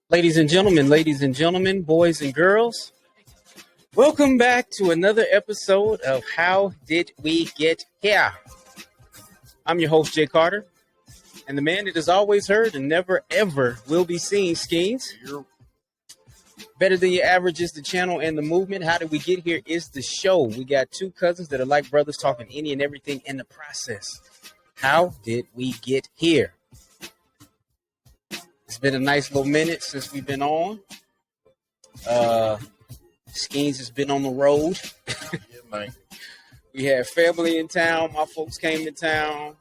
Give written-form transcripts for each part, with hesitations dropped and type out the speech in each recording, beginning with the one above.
Ladies and gentlemen, boys and girls, welcome back to another episode of How Did We Get Here? I'm your host, Jay Carter, and the man that is always heard and never, ever will be seen, Skeens. Better Than Your Average is the channel and the movement. How Did We Get Here is the show. We got two cousins that are like brothers talking any and everything in the process. How did we get here? It's been a nice little minute since we've been on. Skeens has been on the road. Yeah, man. We had family in town. My folks came to town.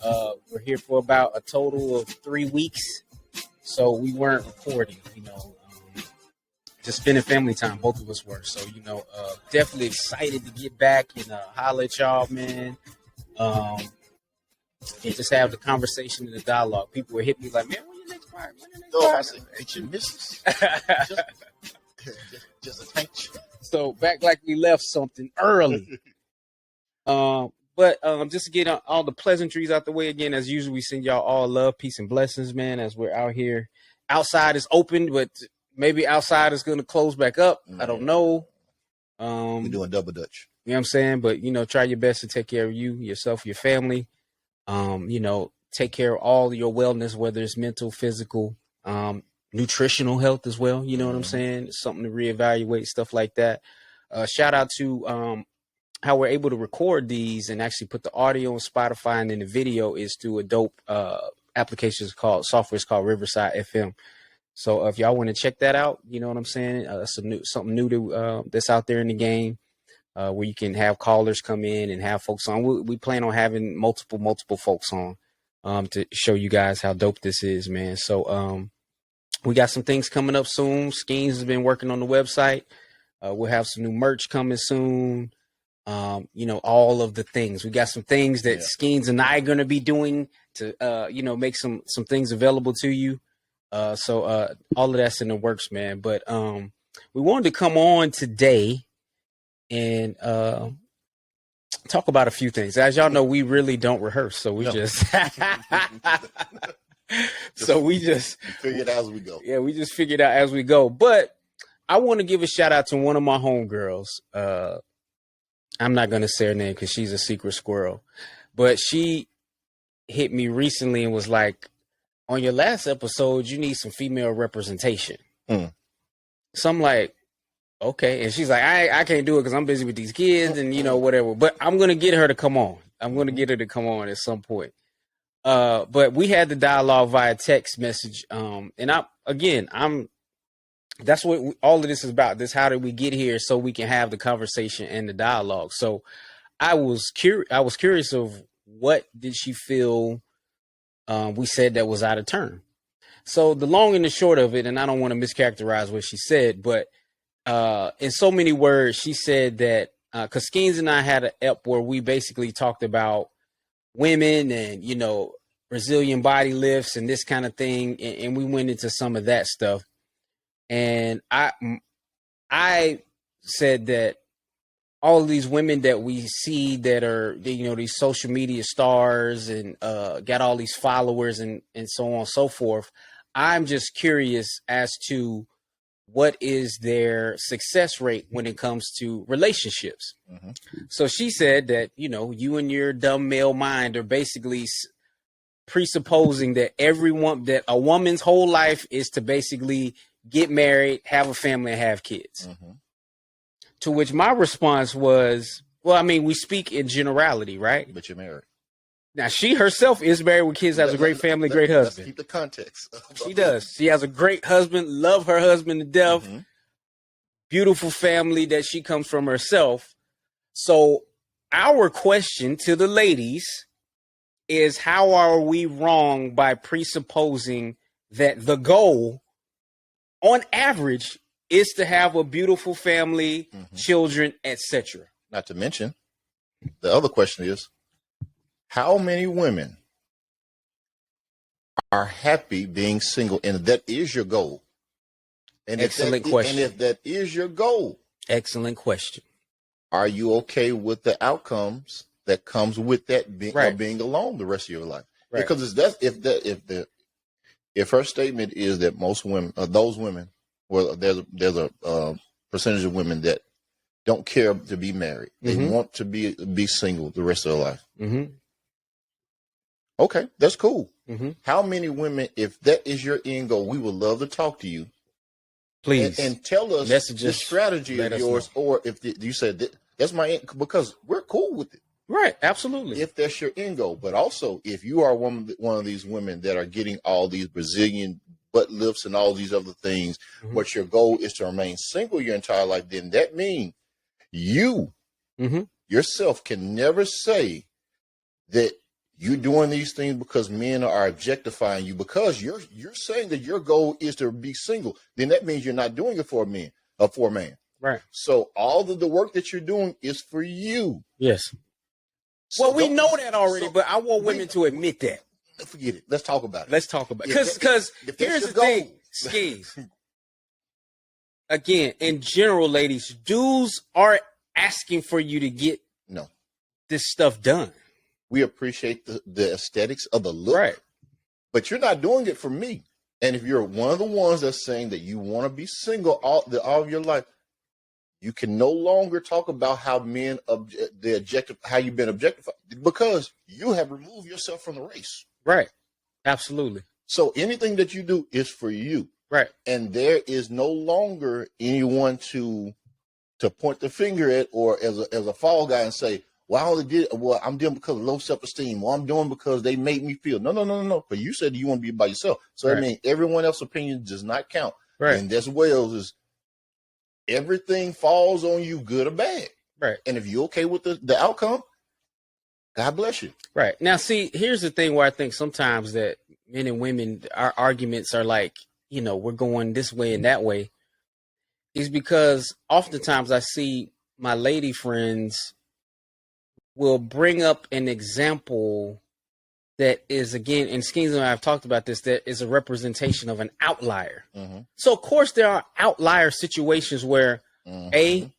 We're here for about a total of 3 weeks. So we weren't recording, just spending family time. Both of us were. So, definitely excited to get back and holler at y'all, man. And just have the conversation and the dialogue. People were hitting me like, man, when your next part? I said, ain't you missus? just a pinch. So back like we left something early. But just to get all the pleasantries out the way again, as usual, we send y'all all love, peace, and blessings, man, as we're out here. Outside is open, but maybe outside is going to close back up. I don't know. We're doing double Dutch. You know what I'm saying? But, try your best to take care of you, yourself, your family. Take care of all your wellness, whether it's mental, physical, nutritional health as well. You know what I'm saying? Something to reevaluate, stuff like that. Shout out to how we're able to record these and actually put the audio on Spotify, and then the video is through a dope application software called Riverside FM. So if y'all want to check that out, you know what I'm saying? Something new to that's out there in the game. Where you can have callers come in and have folks on. We plan on having multiple folks on to show you guys how dope this is, man. So we got some things coming up soon. Skeens has been working on the website. We'll have some new merch coming soon. All of the things. We got some things that Skeens and I are going to be doing to, make some things available to you. So all of that's in the works, man. But we wanted to come on today and talk about a few things. As y'all know, we really don't rehearse, so we just figure it out as we go. Yeah, we just figured out as we go. But I want to give a shout out to one of my homegirls. I'm not gonna say her name because she's a secret squirrel, but she hit me recently and was like, "On your last episode, you need some female representation." So I'm like, okay. And she's like, I can't do it because I'm busy with these kids and, whatever. But I'm going to get her to come on. I'm going to get her to come on at some point. But we had the dialogue via text message. And that's what all of this is about. This, how did we get here so we can have the conversation and the dialogue? So I was curious of what did she feel we said that was out of turn. So the long and the short of it, and I don't want to mischaracterize what she said, but in so many words, she said that because Skeens and I had an ep where we basically talked about women and, Brazilian body lifts and this kind of thing. And we went into some of that stuff. And I said that all of these women that we see that are, these social media stars and got all these followers and so on and so forth. I'm just curious as to what is their success rate when it comes to relationships. So she said that, you and your dumb male mind are basically presupposing that that a woman's whole life is to basically get married, have a family, and have kids. To which my response was, well, I mean, we speak in generality, right? But you're married. Now, she herself is married with kids, has a great family, great husband. Let's keep the context. She does. She has a great husband, love her husband to death. Beautiful family that she comes from herself. So our question to the ladies is, how are we wrong by presupposing that the goal, on average, is to have a beautiful family, children, etc.? Not to mention, The other question is, how many women are happy being single? And that is your goal. And Excellent question. And if that is your goal, excellent question. Are you okay with the outcomes that comes with that being alone the rest of your life? Right. Because if her statement is that most women, those women, well, there's a percentage of women that don't care to be married. They want to be single the rest of their life. Mm-hmm. Okay, that's cool. Mm-hmm. How many women, if that is your end goal, we would love to talk to you. Please. And tell us the strategy of yours, or if you said that's my end, because we're cool with it. Right, absolutely. If that's your end goal. But also, if you are one of these women that are getting all these Brazilian butt lifts and all these other things, but your goal is to remain single your entire life, then that means you yourself can never say that you're doing these things because men are objectifying you, because you're saying that your goal is to be single. Then that means you're not doing it for a man. Right. So all of the work that you're doing is for you. Yes. So well, we know that already, but I want women to admit that. Forget it. Let's talk about it. Let's talk about it. Because here's the thing, Skeens. Again, in general, ladies, dudes aren't asking for you to get this stuff done. We appreciate the aesthetics of the look, right? But you're not doing it for me. And if you're one of the ones that's saying that you want to be single all of your life, you can no longer talk about how men how you've been objectified, because you have removed yourself from the race. Right. Absolutely. So anything that you do is for you. Right. And there is no longer anyone to point the finger at, or as a fall guy and say, well, I'm doing because of low self-esteem, or I'm doing because they made me feel. No. But you said you want to be by yourself. So I mean, everyone else's opinion does not count. Right. And that's Wales is everything falls on you, good or bad. Right. And if you're okay with the outcome, God bless you. Right. Now, see, here's the thing where I think sometimes that men and women, our arguments are like, we're going this way and that way, is because oftentimes I see my lady friends will bring up an example that is, again, and Skeens and I have talked about this, that is a representation of an outlier. Mm-hmm. So, of course, there are outlier situations where a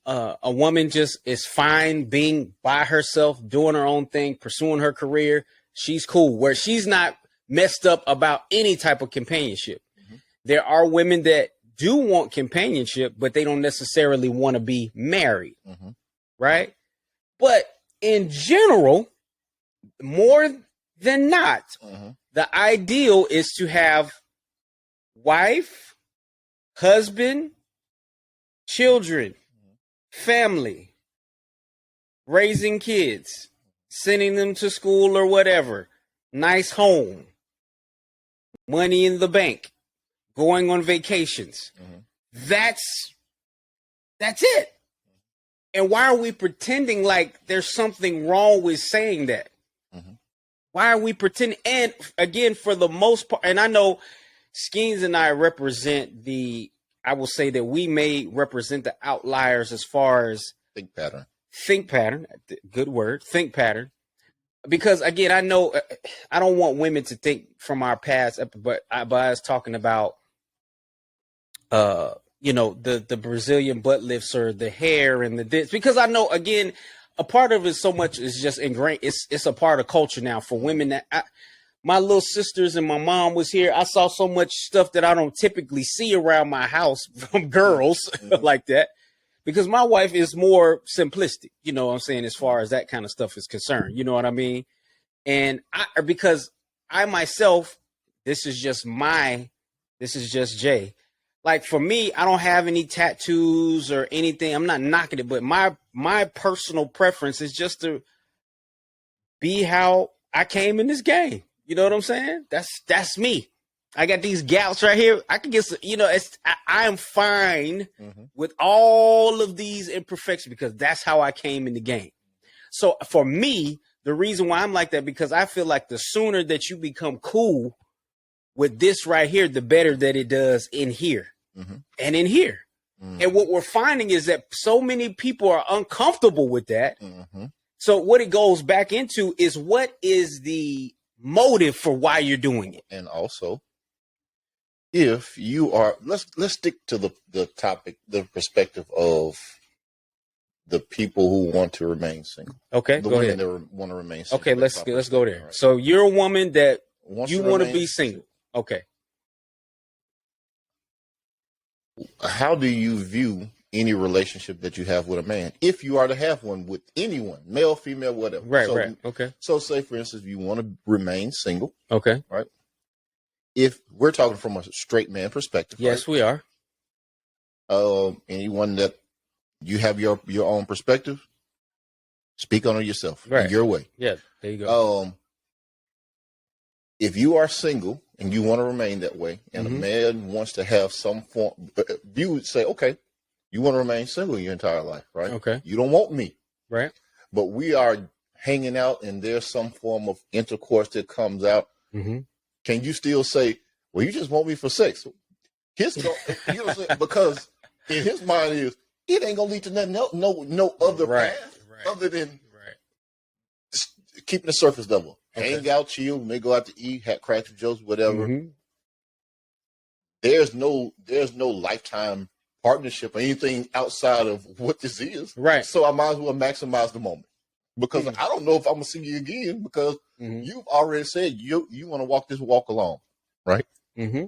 woman just is fine being by herself, doing her own thing, pursuing her career. She's cool, where she's not messed up about any type of companionship. Mm-hmm. There are women that do want companionship, but they don't necessarily want to be married, right? But in general, more than not, the ideal is to have wife, husband, children, family, raising kids, sending them to school or whatever, nice home, money in the bank, going on vacations. That's it. And why are we pretending like there's something wrong with saying that? Why are we pretending? And again, for the most part, and I know Skeens and I represent I will say that we may represent the outliers as far as think pattern, good word, think pattern. Because again, I know I don't want women to think from our past, but I was talking about, the Brazilian butt lifts or the hair and this, because I know, again, a part of it so much is just ingrained. It's a part of culture now for women. That my little sisters and my mom was here. I saw so much stuff that I don't typically see around my house from girls like that, because my wife is more simplistic, you know what I'm saying, as far as that kind of stuff is concerned. You know what I mean? And because I myself, this is just Jay. Like for me, I don't have any tattoos or anything. I'm not knocking it, but my personal preference is just to be how I came in this game. You know what I'm saying? That's me. I got these gouts right here. I can get some, I am fine with all of these imperfections because that's how I came in the game. So for me, the reason why I'm like that, because I feel like the sooner that you become cool with this right here, the better that it does in here and in here. And what we're finding is that so many people are uncomfortable with that So what it goes back into is, what is the motive for why you're doing it? And also, if you are, let's stick to the topic, the perspective of the people who want to remain single. Okay, the go women ahead. that want to remain single. Okay, let's go there. Right. So you're a woman that you want to be single. Okay. How do you view any relationship that you have with a man, if you are to have one with anyone, male, female, whatever? Right, right. Okay. So say, for instance, you want to remain single. Okay. Right. If we're talking from a straight man perspective. Yes, right? we are. Anyone that you have your own perspective, speak on it yourself, in your way. Yeah, there you go. If you are single and you want to remain that way, and a man wants to have some form, you would say, okay, you want to remain single your entire life, right? Okay. You don't want me. Right. But we are hanging out and there's some form of intercourse that comes out. Mm-hmm. Can you still say, well, you just want me for sex? You know what I'm saying? Because in his mind is, it ain't going to lead to nothing else, no other path other than keeping the surface level. Okay. Hang out, chill, may go out to eat, have crack jokes, whatever. Mm-hmm. There's no lifetime partnership or anything outside of what this is. Right. So I might as well maximize the moment. Because I don't know if I'm gonna see you again, because you've already said you want to walk this walk alone. Right? Mm-hmm.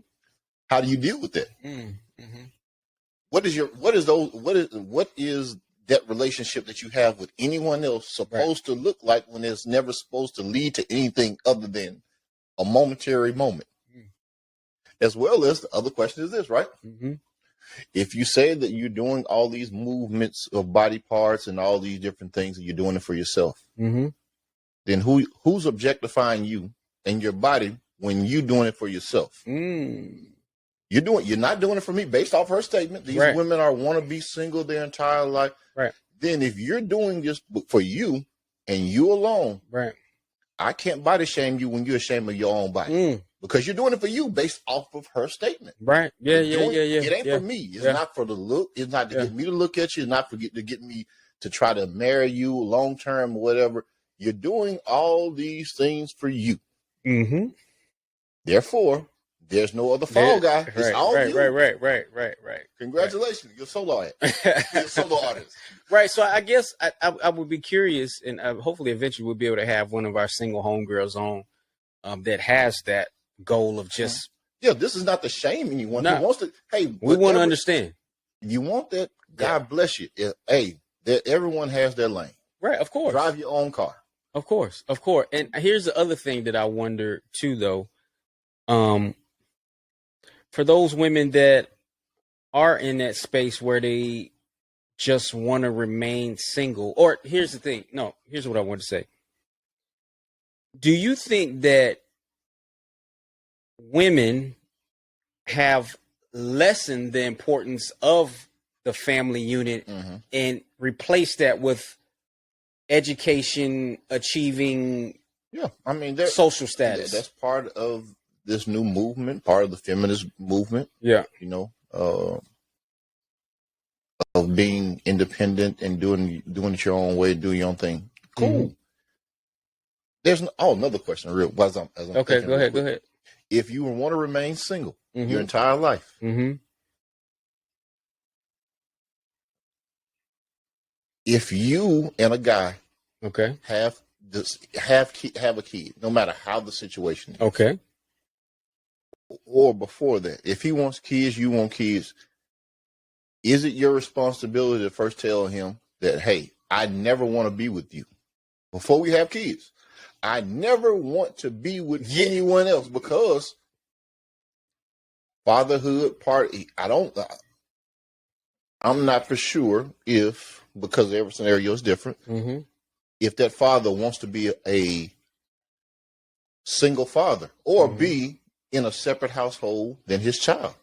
How do you deal with that? Mm-hmm. What is that relationship that you have with anyone else supposed to look like when it's never supposed to lead to anything other than a momentary moment? As well as the other question is this, right? Mm-hmm. If you say that you're doing all these movements of body parts and all these different things and you're doing it for yourself, then who's objectifying you and your body when you're doing it for yourself? You're not doing it for me, based off her statement. These women want to be single their entire life. Right. Then if you're doing this for you and you alone, I can't body shame you when you're ashamed of your own body. Because you're doing it for you based off of her statement. Right. Yeah. It ain't for me. It's not for the look. It's not to get me to look at you. It's not to get me to try to marry you long term or whatever. You're doing all these things for you. Mm-hmm. Therefore, there's no other fall guy. It's all you. Right. Congratulations. You're a solo artist. You're a solo artist. Right. So I guess I would be curious, and hopefully eventually we'll be able to have one of our single homegirls on that has that goal of just. Yeah, this is not to shame anyone who wants to. Hey, we want to understand. You want that? God bless you. Everyone has their lane. Right. Of course. Drive your own car. Of course. And here's the other thing that I wonder too, though. For those women that are in that space where they just want to remain single, or here's the thing. No, here's what I want to say. Do you think that women have lessened the importance of the family unit and replaced that with education, achieving social status? That's part of this new movement, part of the feminist movement. Yeah. Of being independent and doing it your own way, doing your own thing. Cool. Mm-hmm. There's another question. As I'm okay, go ahead. If you want to remain single your entire life, if you and a guy have a kid, no matter how the situation is, or before that, if he wants kids, you want kids, is it your responsibility to first tell him that, hey, I never want to be with you before we have kids? I never want to be with anyone else, because fatherhood part, I'm not for sure if, because every scenario is different, if that father wants to be a single father or be in a separate household than his child.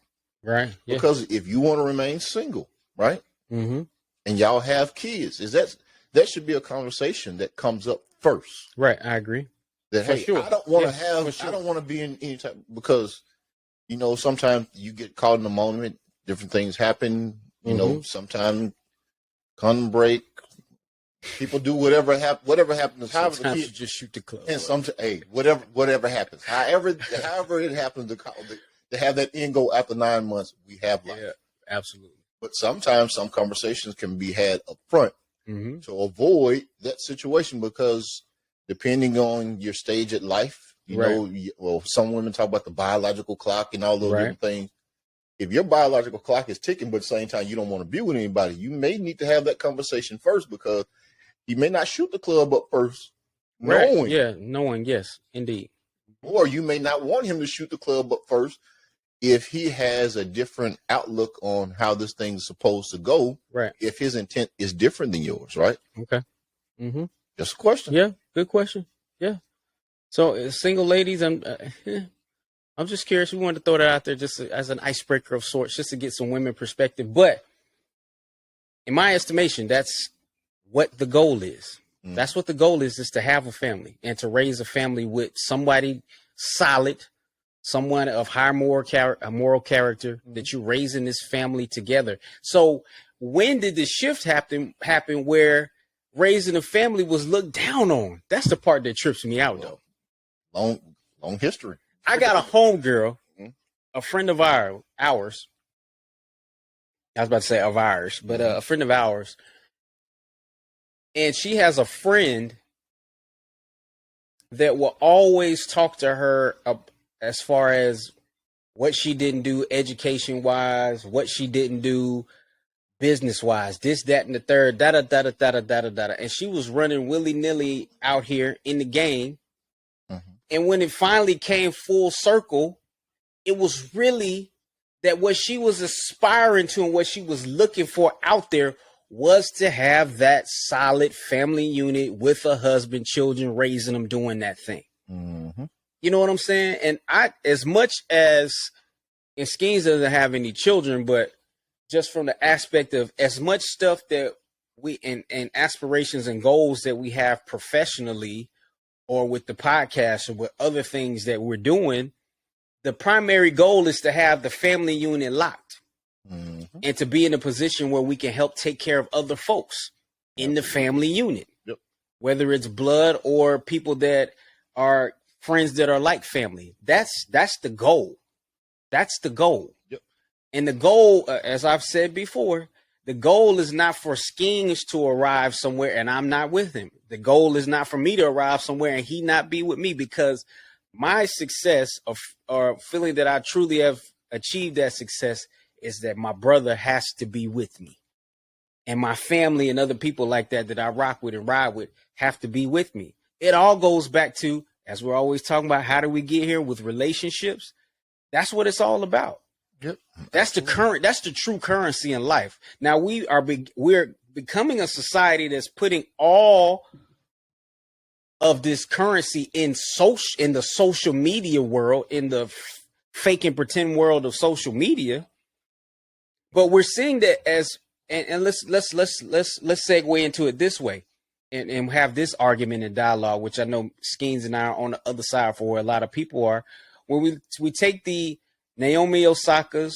Right. Yeah. Because if you want to remain single, right, and y'all have kids, that should be a conversation that comes up first. Right. I agree. That, hey, sure. I don't want to I don't want to be in any type, because, sometimes you get caught in the moment, different things happen, sometimes condom break, People do whatever happens. However, the Sometimes kid, you just shoot the club. and whatever happens. However it happens to have that end goal after 9 months, we have life. Yeah, absolutely. But sometimes some conversations can be had up front Mm-hmm. to avoid that situation, because depending on your stage at life, some women talk about the biological clock and all those different things. If your biological clock is ticking, but at the same time you don't want to be with anybody, you may need to have that conversation first, because you may not shoot the club up first, knowing, yes, indeed. or you may not want him to shoot the club up first if he has a different outlook on how this thing is supposed to go. Right. If his intent is different than yours, right? Okay. Mm-hmm. Just a question. Yeah, good question. Yeah. So, single ladies, I'm just curious. We wanted to throw that out there just as an icebreaker of sorts, just to get some women perspective. But in my estimation, that's what the goal is. Mm. That's what the goal is to have a family and to raise a family with somebody solid, someone of high moral character, that you're raising this family together. So when did the shift happen where raising a family was looked down on? That's the part that trips me out, though. Long history. I got a homegirl, a friend of ours. I was about to say of ours, but a friend of ours. And she has a friend that will always talk to her as far as what she didn't do education-wise, what she didn't do business-wise, this, that, and the third, da-da-da-da-da-da-da-da. And she was running willy-nilly out here in the game. Mm-hmm. And when it finally came full circle, it was really that what she was aspiring to and what she was looking for out there was to have that solid family unit with a husband, children, raising them, doing that thing. Mm-hmm. You know what I'm saying? And as much as, and Skeens doesn't have any children, but just from the aspect of as much stuff that we and aspirations and goals that we have professionally or with the podcast or with other things that we're doing, the primary goal is to have the family unit locked. Mm-hmm. And to be in a position where we can help take care of other folks in the family unit, whether it's blood or people that are friends that are like family. That's the goal. That's the goal. Yep. And the goal, as I've said before, the goal is not for Skeens to arrive somewhere and I'm not with him. The goal is not for me to arrive somewhere and he not be with me, because my success or feeling that I truly have achieved that success is that my brother has to be with me, and my family and other people like that I rock with and ride with have to be with me. It all goes back to, as we're always talking about, how do we get here with relationships? That's what it's all about. Yep. That's the true currency in life. Now we're becoming a society that's putting all of this currency in the social media world, in the fake and pretend world of social media. But we're seeing that as, and let's segue into it this way, and have this argument and dialogue, which I know Skeens and I are on the other side for where a lot of people are. When we take the Naomi Osakas,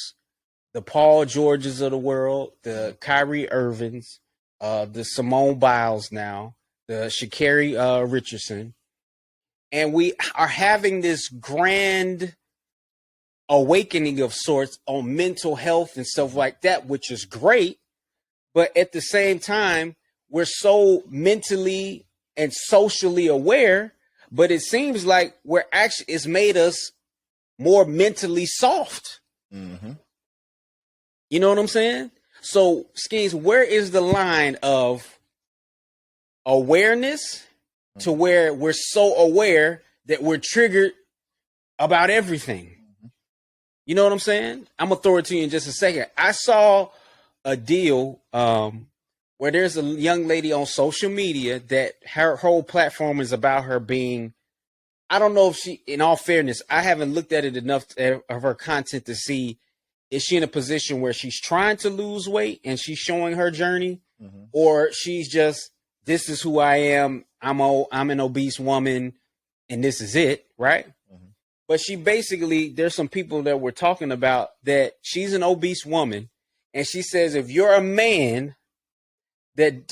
the Paul Georges of the world, the Kyrie Irvings, the Simone Biles now, the Sha'Carri Richardson, and we are having this grand awakening of sorts on mental health and stuff like that, which is great. But at the same time, we're so mentally and socially aware, but it seems like it's made us more mentally soft. Mm-hmm. You know what I'm saying? So, Skeens, where is the line of awareness to where we're so aware that we're triggered about everything? You know what I'm saying? I'm going to throw it to you in just a second. I saw a deal where there's a young lady on social media that her whole platform is about her being, I don't know if she, in all fairness, I haven't looked at it enough of her content to see, is she in a position where she's trying to lose weight and she's showing her journey, or she's just, this is who I am, I'm an obese woman, and this is it, right? But she basically, there's some people that we're talking about that she's an obese woman, and she says, if you're a man that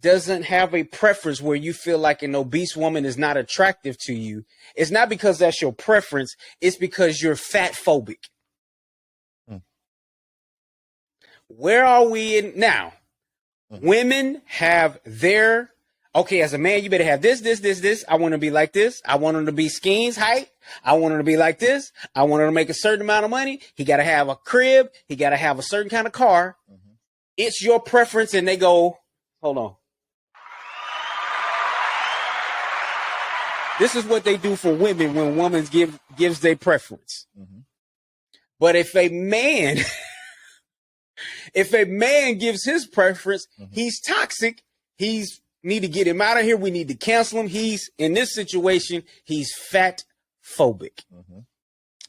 doesn't have a preference where you feel like an obese woman is not attractive to you, it's not because that's your preference. It's because you're fat phobic. Where are we in now? Women have their, okay, as a man, you better have this. I want to be like this. I want him to be Skeens height. I want him to be like this. I want him to make a certain amount of money. He got to have a crib. He got to have a certain kind of car. It's your preference. And they go, hold on. This is what they do for women when women gives their preference. But if a man gives his preference, he's toxic. He's need to get him out of here. We need to cancel him. He's in this situation. He's fat phobic.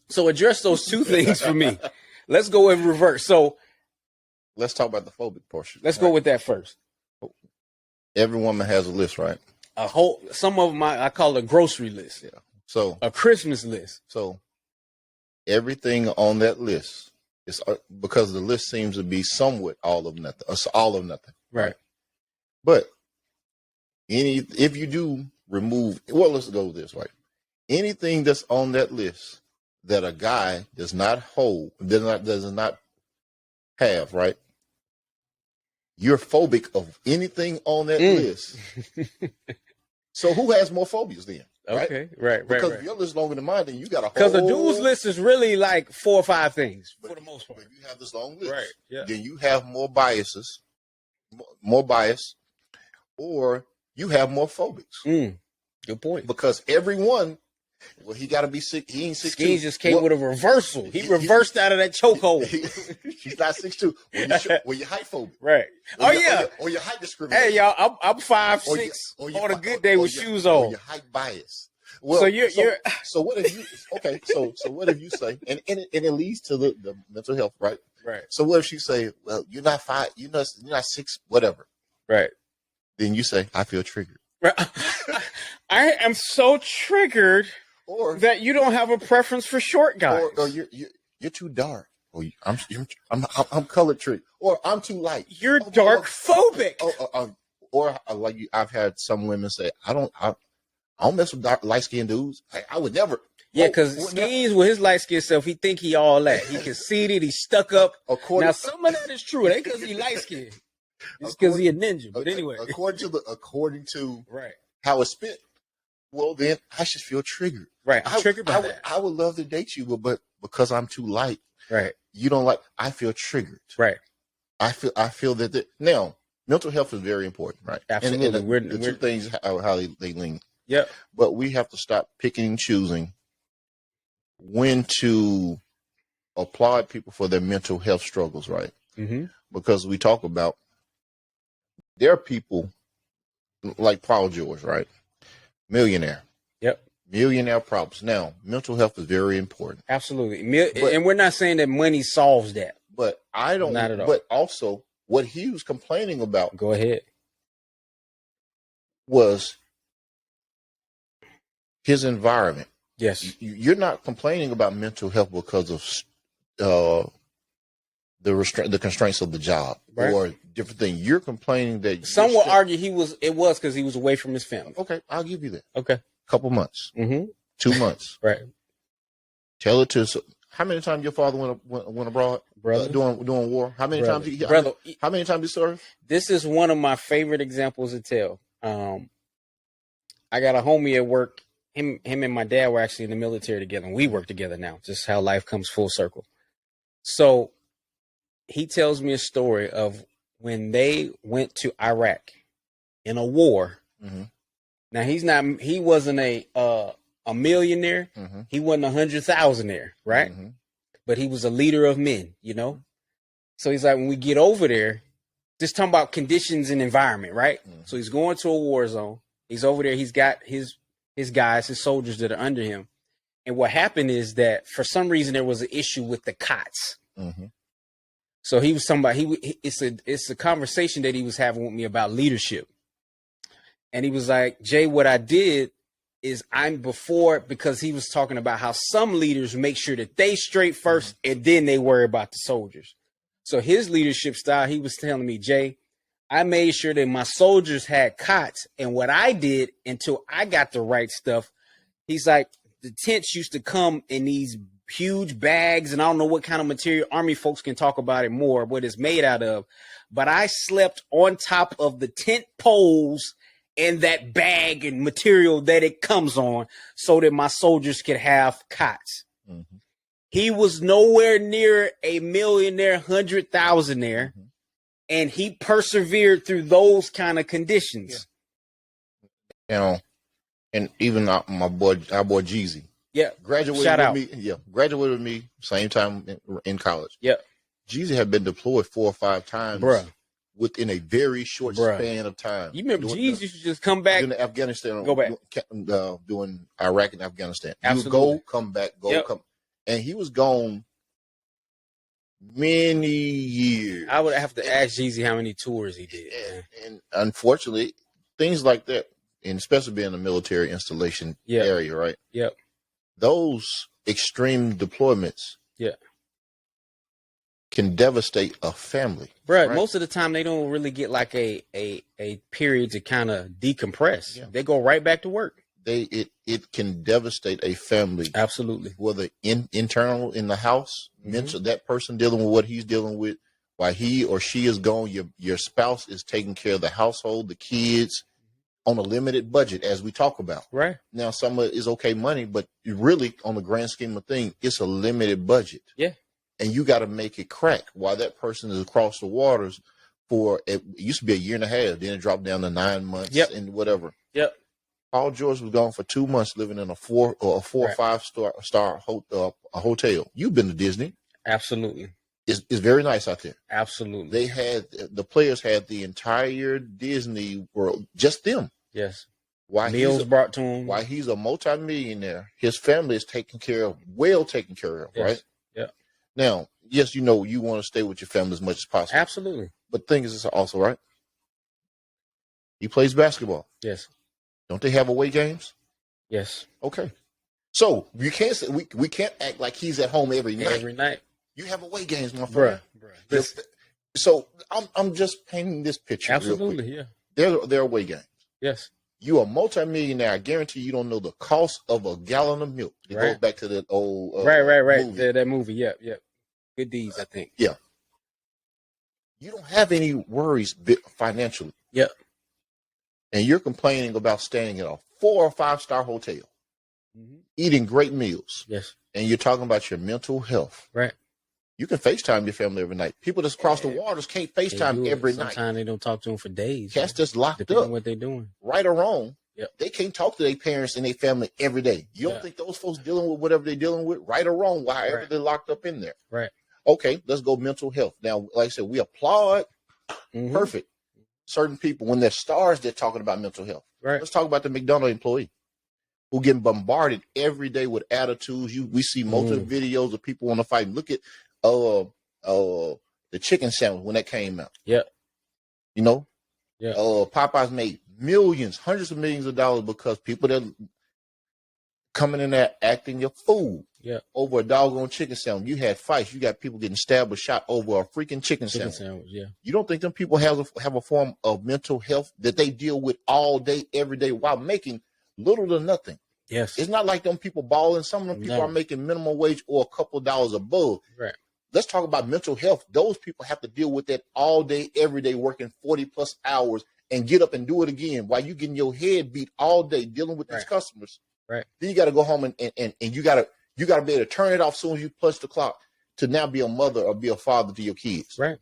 So address those two things for me. Let's go in reverse. So let's talk about the phobic portion. Let's go with that first. Every woman has a list, right? Some of them I call a grocery list. Yeah. So a Christmas list. So everything on that list is because the list seems to be somewhat all of nothing. All of nothing. Right. But if you do remove, well, let's go with this, right? Anything that's on that list that a guy does not hold, does not have, right? You're phobic of anything on that list. So who has more phobias then? Right? Okay, right. Because if your list is longer than mine, then you got a whole... Because the dude's list is really like 4 or 5 things for the most part. But you have this long list. Right, yeah. Then you have more biases, more bias, or you have more phobics. Good point. Because everyone, well, he got to be sick. He ain't 6'2". Skeens just came with a reversal. He reversed out of that chokehold. He's not 6'2". Well, you're height phobic. Right. Or your height discrimination. Hey, y'all, I'm 5'6" on a good day with shoes on. Or your height bias. Well, so you're so what if you so what if you say and it leads to the mental health, right? Right. So what if she say, well, you're not 5, you're not 6, whatever. Right. Then you say, I feel triggered. Right. I am so triggered that you don't have a preference for short guys. Or you're too dark. Or I'm color triggered. Or I'm too light. You're dark phobic. Or like I've had some women say, I don't mess with light skinned dudes. I would never. Yeah, because Skeens with his light skinned self, he think he all that. He conceited, he's stuck up. Now some of that is true. It ain't because he light skinned. It's because he a ninja. But anyway. According to right how it's spent, well then I should feel triggered. Right. I'm triggered by that. I would love to date you, but because I'm too light, right. You don't like, I feel triggered. Right. I feel that now mental health is very important, right? Absolutely. And the two things how they lean. Yeah. But we have to stop picking and choosing when to applaud people for their mental health struggles, right? Because we talk about there are people like Paul George, right? Millionaire. Yep. Millionaire problems. Now, mental health is very important. Absolutely. And we're not saying that money solves that. But I don't. Not at all. But also, what he was complaining about. Go ahead. Was his environment. Yes. You're not complaining about mental health because of the constraints of the job, right, or different thing. You're complaining that some will argue it was because he was away from his family. Okay, I'll give you that. Okay, couple months, 2 months, right? Tell it to. How many times your father went abroad, doing war? How many times? How many times he served? This is one of my favorite examples to tell. I got a homie at work. Him and my dad were actually in the military together, and we work together now. Just how life comes full circle. So he tells me a story of when they went to Iraq in a war. Now he wasn't a millionaire. He wasn't 100,000 there, right? But he was a leader of men, you know? So he's like, when we get over there, just talking about conditions and environment, right? So he's going to a war zone. He's over there. He's got his guys, his soldiers that are under him. And what happened is that for some reason there was an issue with the cots. So he was talking about it's a conversation that he was having with me about leadership. And he was like, Jay, what I did is because he was talking about how some leaders make sure that they straight first and then they worry about the soldiers. So his leadership style, he was telling me, Jay, I made sure that my soldiers had cots. And what I did until I got the right stuff, he's like, the tents used to come in these huge bags, and I don't know what kind of material. Army folks can talk about it more, what it's made out of. But I slept on top of the tent poles and that bag and material that it comes on so that my soldiers could have cots. Mm-hmm. He was nowhere near a millionaire, 100,000-aire. Mm-hmm. And he persevered through those kind of conditions. Yeah. You know, and even our boy Jeezy. Yeah. Graduated with me. Yeah. Graduated with me same time in college. Yeah. Jeezy had been deployed 4 or 5 times. Bruh. Within a very short span of time. You remember Jeezy used to just come back. Doing Afghanistan. Go back. Doing Iraq and Afghanistan. Absolutely. You go, come back, come. And he was gone many years. I would have to ask Jeezy how many tours he did. And unfortunately, things like that, and especially being a military installation area, right? Yep. Those extreme deployments can devastate a family. Right. Most of the time they don't really get like a period to kind of decompress. Yeah. They go right back to work. It can devastate a family. Absolutely. Whether internal in the house, mental, that person dealing with what he's dealing with, while he or she is gone, your spouse is taking care of the household, the kids, on a limited budget, as we talk about. Right. Now, some of it is okay money, but really, on the grand scheme of things, it's a limited budget. Yeah. And you got to make it crack while that person is across the waters for, it used to be 1.5 years, then it dropped down to 9 months and whatever. Yep. Paul George was gone for 2 months living in a 4 or 5 star hotel. You've been to Disney. Absolutely. It's very nice out there. Absolutely. The players had the entire Disney world, just them. Yes. Meals brought to him. Why he's a multimillionaire, his family is taken care of, well taken care of, right? Yeah. Now, yes, you want to stay with your family as much as possible. Absolutely. But the thing is, also, right? He plays basketball. Yes. Don't they have away games? Yes. Okay. So you can't say we can't act like he's at home every night. Every night. You have away games, my friend. Bruh. So I'm just painting this picture. Absolutely, yeah. They're away games. Yes. You are a multimillionaire. I guarantee you don't know the cost of a gallon of milk. It goes back to that old movie. That movie, yep. Good Deeds, I think. Yeah. You don't have any worries financially. Yep. And you're complaining about staying in a 4 or 5 star hotel, eating great meals. Yes. And you're talking about your mental health. Right. You can FaceTime your family every night. People that's across the waters can't FaceTime every night. Sometimes they don't talk to them for days. Cats just locked depending up. On what they're doing. Right or wrong. Yep. They can't talk to their parents and their family every day. You don't think those folks dealing with whatever they're dealing with, right or wrong, however they're locked up in there. Right. Okay, let's go mental health. Now, like I said, we applaud. Perfect. Certain people, when they're stars, they're talking about mental health. Right. Let's talk about the McDonald's employee who getting bombarded every day with attitudes. We see multiple videos of people want to fight. Look at the chicken sandwich when that came out. Yeah. You know? Yeah. Popeyes made millions, hundreds of millions of dollars because people that coming in there acting your fool. Yeah. Over a doggone chicken sandwich. You had fights. You got people getting stabbed or shot over a freaking chicken sandwich. Yeah. You don't think them people have a form of mental health that they deal with all day, every day while making little to nothing? Yes. It's not like them people balling. Some of them people are making minimum wage or a couple of dollars above. Right. Let's talk about mental health. Those people have to deal with that all day, every day, working 40 plus hours and get up and do it again while you getting your head beat all day dealing with these customers. Right. Then you got to go home and you got to be able to turn it off as soon as you punch the clock to now be a mother or be a father to your kids. Right.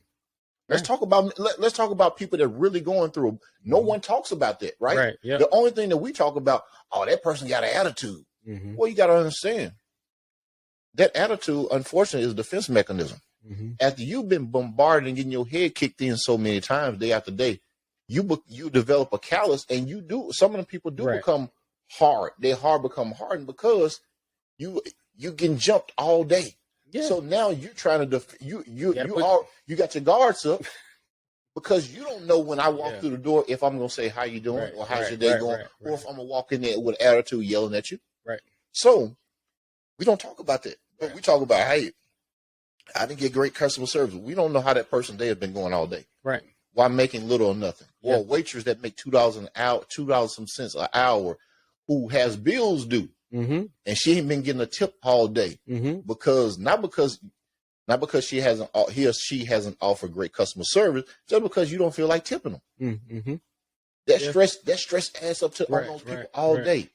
Let's talk about people that are really going through. No one talks about that, right? Right. Yeah. The only thing that we talk about, that person got an attitude. Well, you got to understand that attitude, unfortunately, is a defense mechanism. After you've been bombarded and getting your head kicked in so many times, day after day, you develop a callus, and some of the people do become hard. They become hardened because you getting jumped all day. Yeah. So now you're trying to you got your guards up because you don't know when I walk through the door if I'm gonna say how you doing or how's your day going, or if I'm gonna walk in there with attitude yelling at you. Right. So we don't talk about that. But we talk about, hey, I didn't get great customer service. We don't know how that person's day has been going all day. Right. while making little or nothing, or a waitress that make $2 an hour, $2 some cents an hour, who has bills due, and she ain't been getting a tip all day because not because she hasn't offered great customer service, just because you don't feel like tipping them. That stress adds up to on those people all day.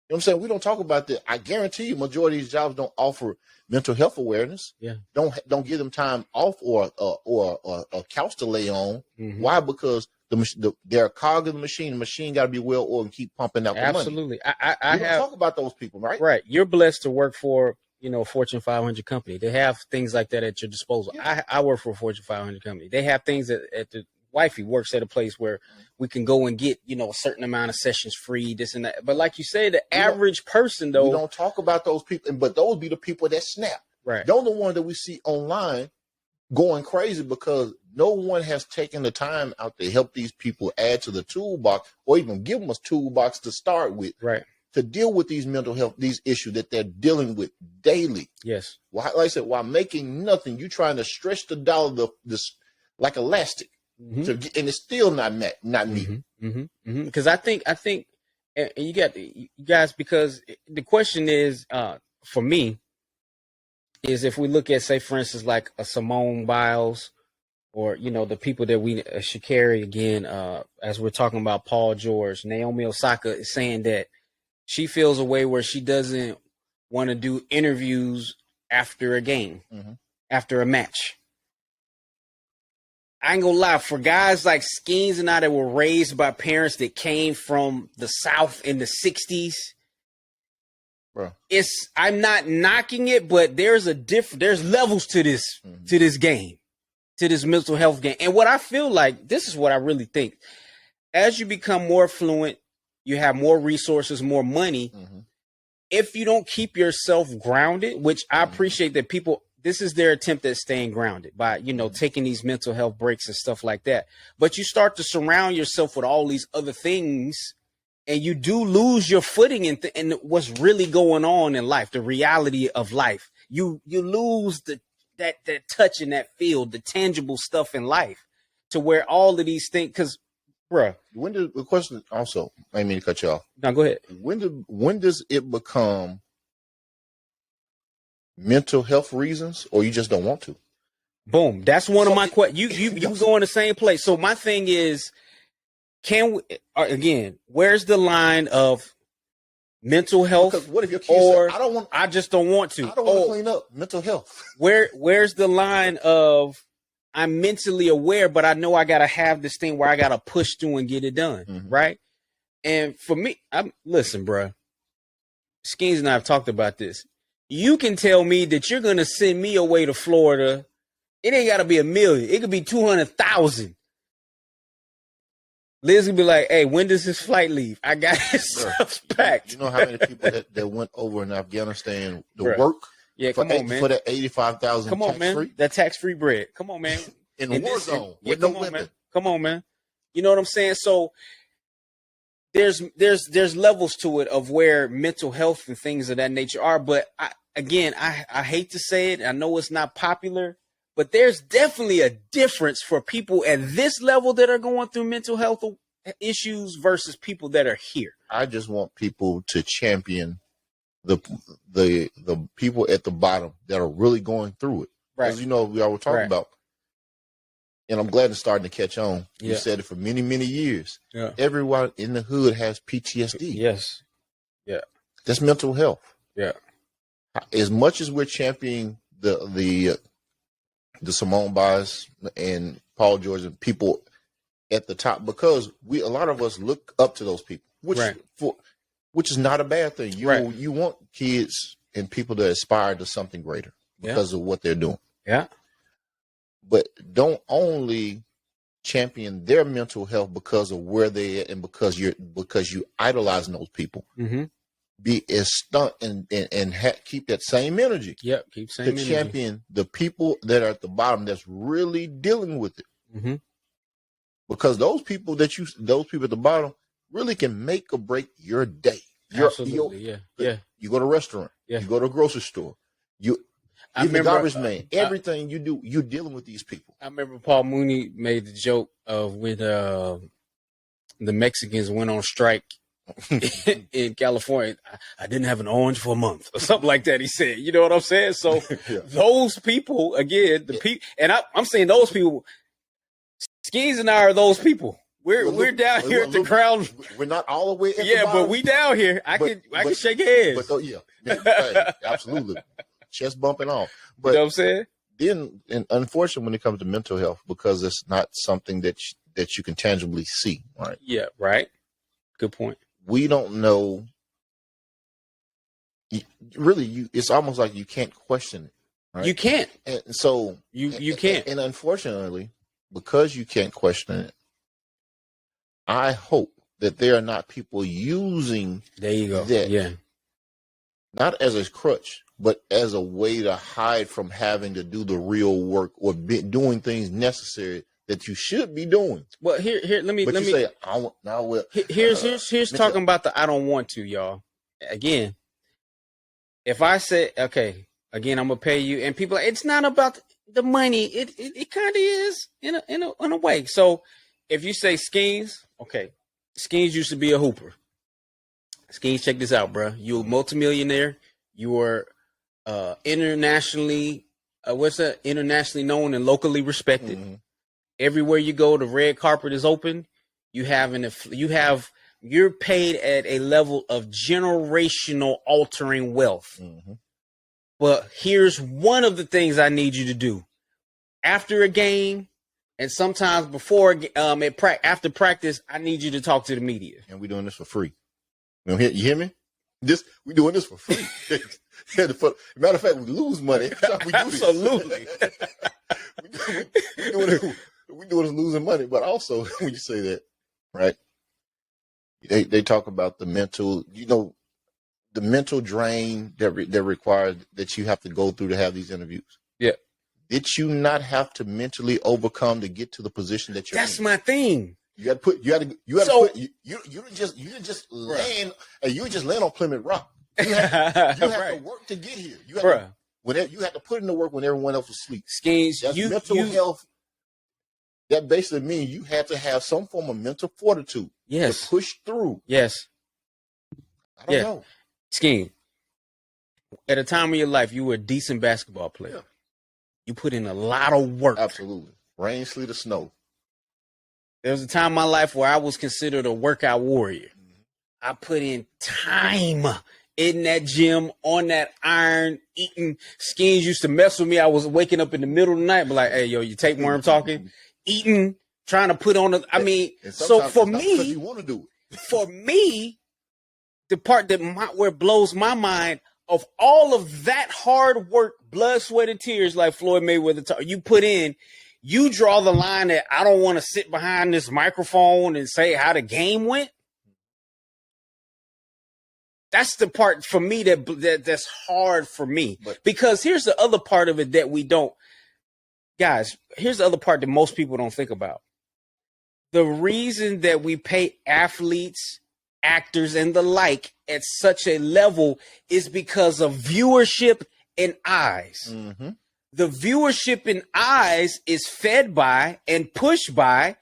You know what I'm saying? We don't talk about that. I guarantee you, majority of these jobs don't offer mental health awareness. Yeah. Don't give them time off or a couch to lay on. Why? Because they're a cog in the machine. The machine got to be well oiled and keep pumping out the money. Absolutely. I don't talk about those people, right? Right. You're blessed to work for, a Fortune 500 company. They have things like that at your disposal. Yeah. I work for a Fortune 500 company. They have things at the wifey works at a place where we can go and get, a certain amount of sessions free, this and that. But like you say, the average person, though. We don't talk about those people, but those be the people that snap. Right. Those are the ones that we see online going crazy because no one has taken the time out to help these people add to the toolbox or even give them a toolbox to start with. Right. To deal with these mental health, these issues that they're dealing with daily. Yes. Well, like I said, while making nothing, you're trying to stretch the dollar like elastic. And it's still not me. Because I think, and you got you guys, because the question is, for me, is if we look at, say, for instance, like a Simone Biles, or the people that we should carry again, as we're talking about Paul George, Naomi Osaka is saying that she feels a way where she doesn't want to do interviews after a game, after a match. I ain't gonna lie, for guys like Skeens and I that were raised by parents that came from the South in the 60s, bro, I'm not knocking it, but there's levels to this game, to this mental health game. And what I feel like, this is what I really think. As you become more fluent, you have more resources, more money. If you don't keep yourself grounded, which I appreciate that people, this is their attempt at staying grounded by, taking these mental health breaks and stuff like that. But you start to surround yourself with all these other things, and you do lose your footing in what's really going on in life, the reality of life. You lose that touch and that feel, the tangible stuff in life, to where all of these things, because, bruh. The question also, I didn't mean to cut you off. No, go ahead. When does it become mental health reasons, or you just don't want to? Boom. That's one of my questions. You go in the same place. So my thing is, can we, again, where's the line of mental health? Because what if your kid said, I just don't want to. I don't want to clean up mental health. Where's the line of, I'm mentally aware, but I know I got to have this thing where I got to push through and get it done. Right. And for me, listen, bro, Skeens and I have talked about this. You can tell me that you're going to send me away to Florida. It ain't got to be $1 million. It could be 200,000. Liz will be like, hey, when does his flight leave? I got his stuff packed. You know how many people that went over in Afghanistan to work? Yeah, come on, man. For that 85,000 come on, man. Free? That tax-free bread. Come on, man. in the war zone with no women. Man. Come on, man. You know what I'm saying? So there's levels to it of where mental health and things of that nature are. But I hate to say it. I know it's not popular, but there's definitely a difference for people at this level that are going through mental health issues versus people that are here. I just want people to champion the people at the bottom that are really going through it. Right. As we were talking about. And I'm glad it's starting to catch on. You said it for many, many years. Yeah. Everyone in the hood has PTSD. Yes. Yeah. That's mental health. Yeah. As much as we're championing the Simone Biles and Paul George and people at the top, because a lot of us look up to those people, which is not a bad thing. You want kids and people to aspire to something greater because of what they're doing. Yeah. But don't only champion their mental health because of where they are and because you idolizing those people. Be as stunt and keep that same energy. Yep, keep same energy. Champion the people that are at the bottom that's really dealing with it. Because those people at the bottom really can make or break your day. Absolutely, yeah. You go to a restaurant. Yeah. You go to a grocery store. I Even the remember garbage man. Everything you do, you're dealing with these people. I remember Paul Mooney made the joke of when the Mexicans went on strike in California. I didn't have an orange for a month or something like that. He said, you know what I'm saying? So Yeah. those people, again, the people, and I'm saying those people, Skeens and I are those people. We're down here at the ground. We're not all the way at the Yeah, bottom, but we down here. I can shake hands. But hey, absolutely. Chest bumping off. But you know what I'm saying? Then, and unfortunately, when it comes to mental health, because it's not something that you can tangibly see, right? Yeah, right. Good point. We don't know. Really, it's almost like you can't question it. Right? You can't. And so you can't. And unfortunately, because you can't question it, I hope that there are not people using there you go. that, yeah, not as a crutch, but as a way to hide from having to do the real work or doing things necessary that you should be doing. Well, here, let me say, I want now. Well, here's talking about the I don't want to, y'all. Again, if I say okay, again, I'm gonna pay you, and people, it's not about the money. It kind of is in a way. So if you say Skeens, okay, Skeens used to be a hooper. Skeens, check this out, bro. You're a multimillionaire. You are internationally internationally known and locally respected. Mm-hmm. Everywhere you go, the red carpet is open. You're paid at a level of generational altering wealth. Mm-hmm. But here's one of the things I need you to do after a game, and sometimes before after practice. I need you to talk to the media. And we're doing this for free. You hear me? We're doing this for free. Matter of fact, we lose money every time we do Absolutely. we doing this losing money, but also when you say that, right? They talk about the mental, the mental drain that requires that you have to go through to have these interviews. Yeah. Did you not have to mentally overcome to get to the position that you're in? That's my thing. You had to put. You didn't just land, and you just land on Plymouth Rock. You have to work to get here. You have to put in the work when everyone else was asleep. Skeens, that's mental health. That basically means you have to have some form of mental fortitude. Yes. To push through. Yes. I don't know. Skeens, at a time in your life, you were a decent basketball player. Yeah. You put in a lot of work. Absolutely. Rain, sleet, or snow. There was a time in my life where I was considered a workout warrior. I put in time in that gym, on that iron, eating. Skeens used to mess with me. I was waking up in the middle of the night, but like, hey, yo, you tapeworm talking, eating, trying to put on so for me, you want to do it. For me, the part where it blows my mind, of all of that hard work, blood, sweat, and tears, like Floyd Mayweather, you put in, you draw the line that I don't want to sit behind this microphone and say how the game went. That's the part for me that's hard for me. Because here's the other part of it that we don't. Guys, here's the other part that most people don't think about. The reason that we pay athletes, actors, and the like at such a level is because of viewership and eyes. Mm-hmm. The viewership and eyes is fed by and pushed by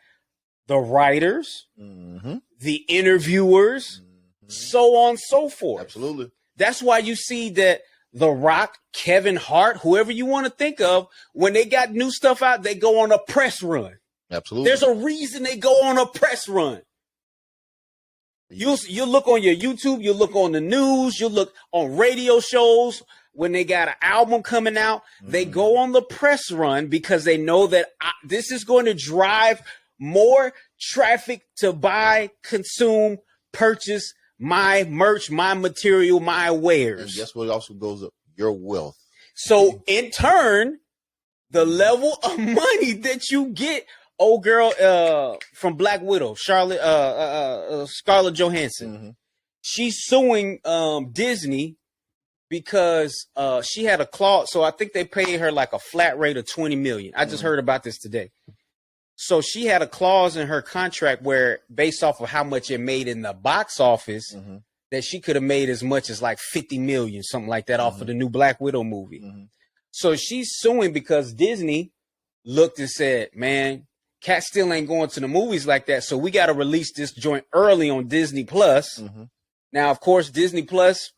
the writers, mm-hmm. the interviewers, mm-hmm. so on and so forth. Absolutely. That's why you see that The Rock, Kevin Hart, whoever you want to think of, when they got new stuff out, they go on a press run. Absolutely. There's a reason they go on a press run. You look on your YouTube, you look on the news, you look on radio shows. When they got an album coming out, they go on the press run because they know that this is going to drive more traffic to buy, consume, purchase my merch, my material, my wares. And guess what also goes up? Your wealth. So in turn, the level of money that you get, old girl from Black Widow, Scarlett Johansson, mm-hmm. she's suing Disney because she had a clause. So I think they paid her like a flat rate of $20 million. I just heard about this today. So she had a clause in her contract where, based off of how much it made in the box office, mm-hmm. that she could have made as much as like $50 million, something like that, mm-hmm. off of the new Black Widow movie. Mm-hmm. So she's suing because Disney looked and said, man, cats still ain't going to the movies like that. So we got to release this joint early on Disney Plus. Mm-hmm. Now, of course, Disney Plus,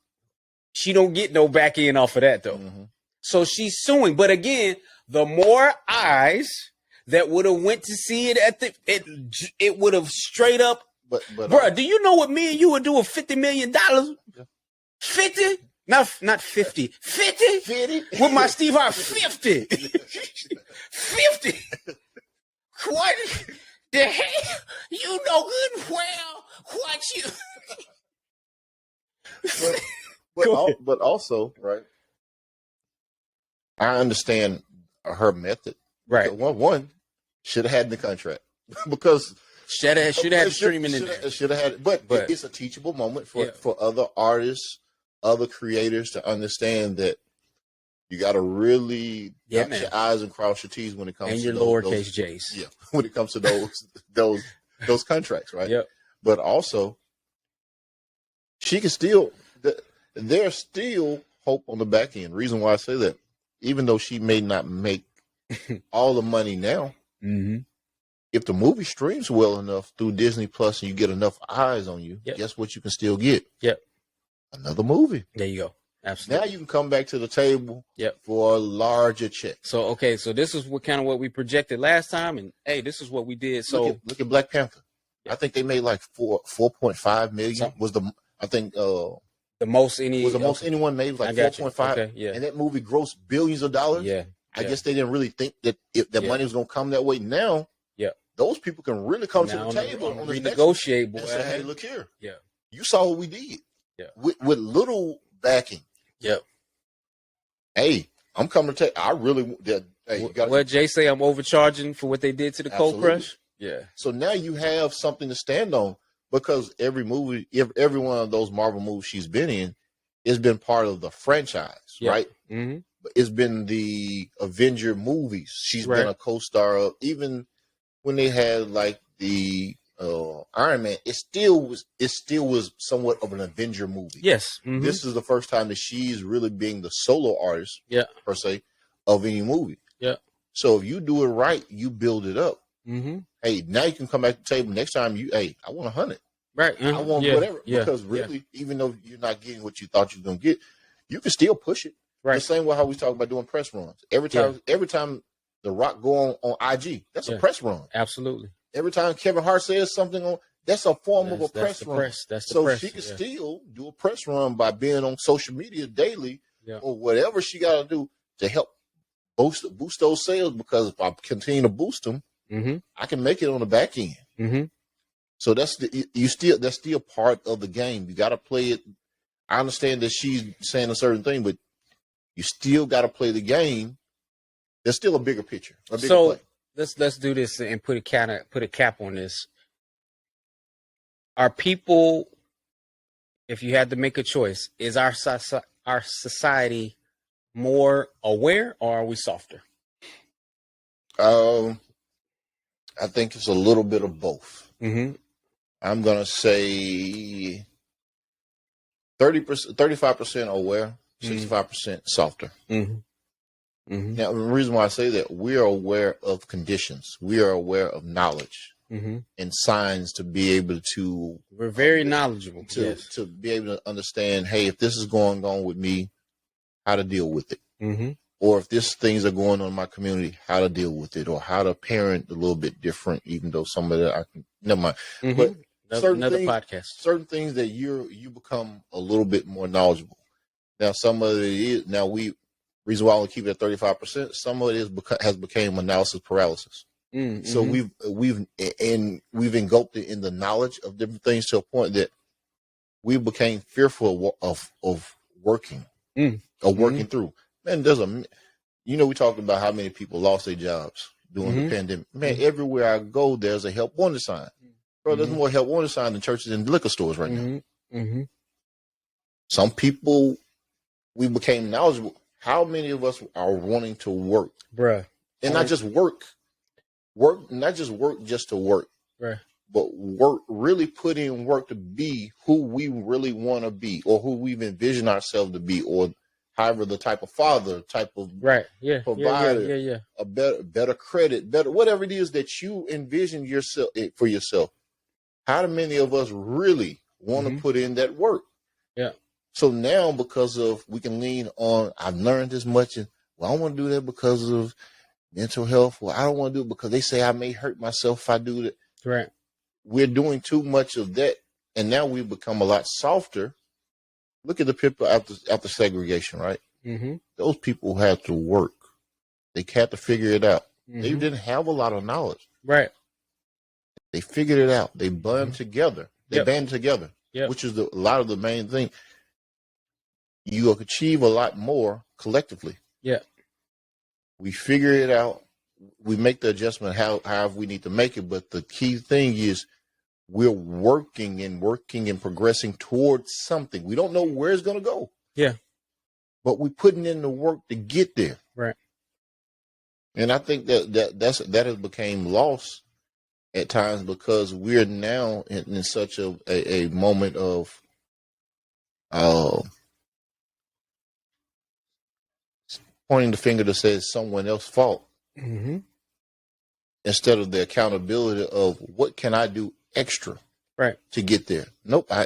she don't get no back end off of that though. Mm-hmm. So she's suing. But again, the more eyes that would have went to see it it would have straight up. But bro, do you know what me and you would do with $50 million? Yeah. 50? Not 50. 50? 50? With my Steve Harvey, 50. 50. What the hell? You know good and well what you. but also, right? I understand her method. Right. One should have had the contract because should have had streaming in there. Should have had, but it's a teachable moment for other artists, other creators to understand that you got to really dot your I's and cross your T's when it comes and to your lowercase J's. Yeah, when it comes to those contracts, right? Yep. But also, she can still. There's still hope on the back end. Reason why I say that, even though she may not make all the money now, mm-hmm. if the movie streams well enough through Disney Plus and you get enough eyes on you, guess what you can still get? Yep. Another movie. There you go. Absolutely. Now you can come back to the table for a larger check. So this is what we projected last time, and hey, this is what we did. So look at Black Panther. Yep. I think they made like 4.5 million. Something. Was the most anyone made, like 4.5. Okay, yeah. And that movie grossed billions of dollars. Yeah. I guess they didn't really think that money was going to come that way. Now, those people can really come to the table and renegotiate, boy. And say, hey, look here. Yeah. You saw what we did. Yeah. With little backing. Yep. Hey, I'm coming to tell you, I really. What Jay say? I'm overcharging for what they did to the Cold Crush. Yeah. So now you have something to stand on because every one of those Marvel movies she's been in has been part of the franchise, right? Mm-hmm. It's been the Avenger movies. She's been a co-star of. Even when they had like the Iron Man, it still was somewhat of an Avenger movie. Yes. Mm-hmm. This is the first time that she's really being the solo artist, per se, of any movie. Yeah. So if you do it right, you build it up. Mm-hmm. Hey, now you can come back to the table next time. I want 100. Right. I want whatever. Because really, even though you're not getting what you thought you were gonna get, you can still push it. Right. The same way how we talk about doing press runs. Every time The Rock go on IG, that's a press run. Absolutely. Every time Kevin Hart says something that's a form of a press run. So she can still do a press run by being on social media daily or whatever she got to do to help boost those sales. Because if I continue to boost them, I can make it on the back end. Mm-hmm. So that's still part of the game. You got to play it. I understand that she's saying a certain thing, but you still got to play the game. There's still a bigger picture. Play. Let's do this and put a cap on this. Are people, if you had to make a choice, is our society more aware or are we softer? I think it's a little bit of both. Mm-hmm. I'm gonna say 30%, 35% aware, 65% softer. Mm-hmm. Mm-hmm. Now, the reason why I say that, we are aware of conditions. We are aware of knowledge and signs to be able to. We're very knowledgeable. To be able to understand, hey, if this is going on with me, how to deal with it. Mm-hmm. Or if these things are going on in my community, how to deal with it, or how to parent a little bit different, even though some of that I can, never mind. Mm-hmm. But certain things that you become a little bit more knowledgeable. Now, some of it is, reason why I only keep it at 35%, some of it has become analysis paralysis. Mm-hmm. So we've engulfed it in the knowledge of different things to a point that we became fearful of working through. Man, we talked about how many people lost their jobs during the pandemic. Man, everywhere I go, there's a help wanted sign. Bro, there's more help wanted sign than churches and liquor stores right now. Mm-hmm. Some people, we became knowledgeable. How many of us are wanting to work? Bruh. And not just work, not just work just to work. Bruh. But work, really put in work to be who we really want to be, or who we've envisioned ourselves to be, or however, the type of father, type of Right. Yeah. provider, Yeah. a better credit, better whatever it is that you envision yourself for yourself. How do many of us really want to put in that work? Yeah. So now, because of we can lean on, I've learned this much, and well, I want to do that because of mental health. Well, I don't want to do it because they say I may hurt myself if I do that. Right. We're doing too much of that, and now we've become a lot softer. Look at the people after segregation, right? Mm-hmm. Those people had to work. They had to figure it out. They didn't have a lot of knowledge. Right. They figured it out. They band together. They band together, which is a lot of the main thing. You achieve a lot more collectively. Yeah. We figure it out. We make the adjustment however we need to make it. But the key thing is we're working and progressing towards something. We don't know where it's going to go. Yeah. But we're putting in the work to get there. Right. And I think that has become lost at times because we're now in such a moment of pointing the finger that says someone else's fault instead of the accountability of what can I do extra to get there. Nope, I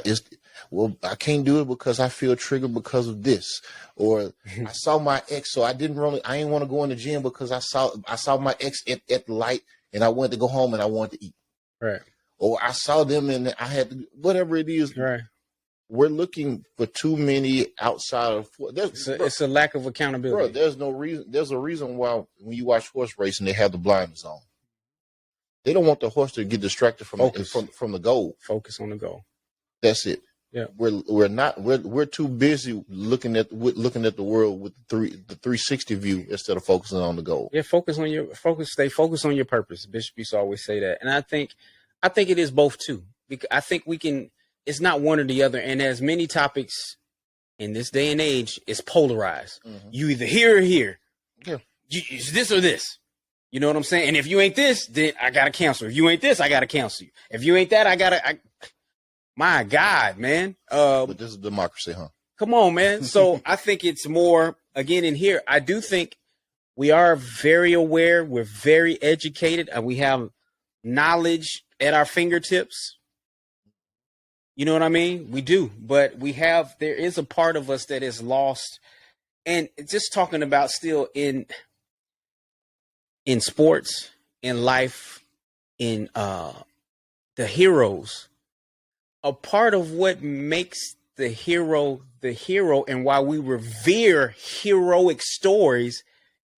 can't do it because I feel triggered because of this, or I saw my ex, so I didn't want to go in the gym because I saw my ex at the light and I wanted to go home and I wanted to eat. Right. Or I saw them and I had to, whatever it is. Right. We're looking for too many outside of. It's a lack of accountability. Bro, there's no reason. There's a reason why when you watch horse racing, they have the blinders on. They don't want the horse to get distracted from the goal. Focus on the goal. That's it. Yeah. We're too busy looking at the world with the 360 view instead of focusing on the goal. Yeah, stay focused on your purpose. Bishop used to always say that. And I think it is both too. Because I think it's not one or the other. And as many topics in this day and age, it's polarized. You either here or here. Yeah. It's this or this. You know what I'm saying? And if you ain't this, then I gotta cancel. If you ain't this, I gotta cancel you. If you ain't that, my God, man. But this is democracy, huh? Come on, man. So I think it's more, again, in here, I do think we are very aware. We're very educated. And we have knowledge at our fingertips. You know what I mean? We do. But there is a part of us that is lost. And just talking about still in sports, in life, in the heroes, a part of what makes the hero and why we revere heroic stories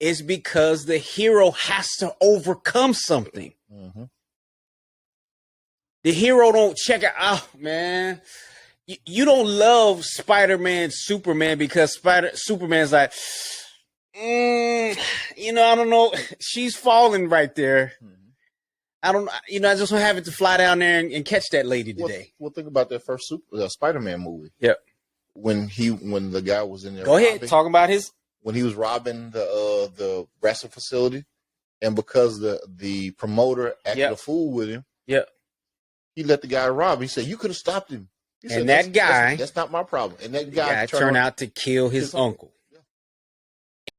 is because the hero has to overcome something. The hero don't check it out, man. You don't love Spider-Man, Superman because Superman's like, I don't know. She's falling right there. I just want to have it to fly down there and catch that lady today. Well, think about that first Spider-Man movie. Yep. When the guy was in there. Go ahead, talking about when he was robbing the wrestling facility, and because the promoter acted a fool with him. Yep. He let the guy rob. He said, "You could have stopped him." He said, that guy, that's not my problem. And that guy turned out to kill his uncle.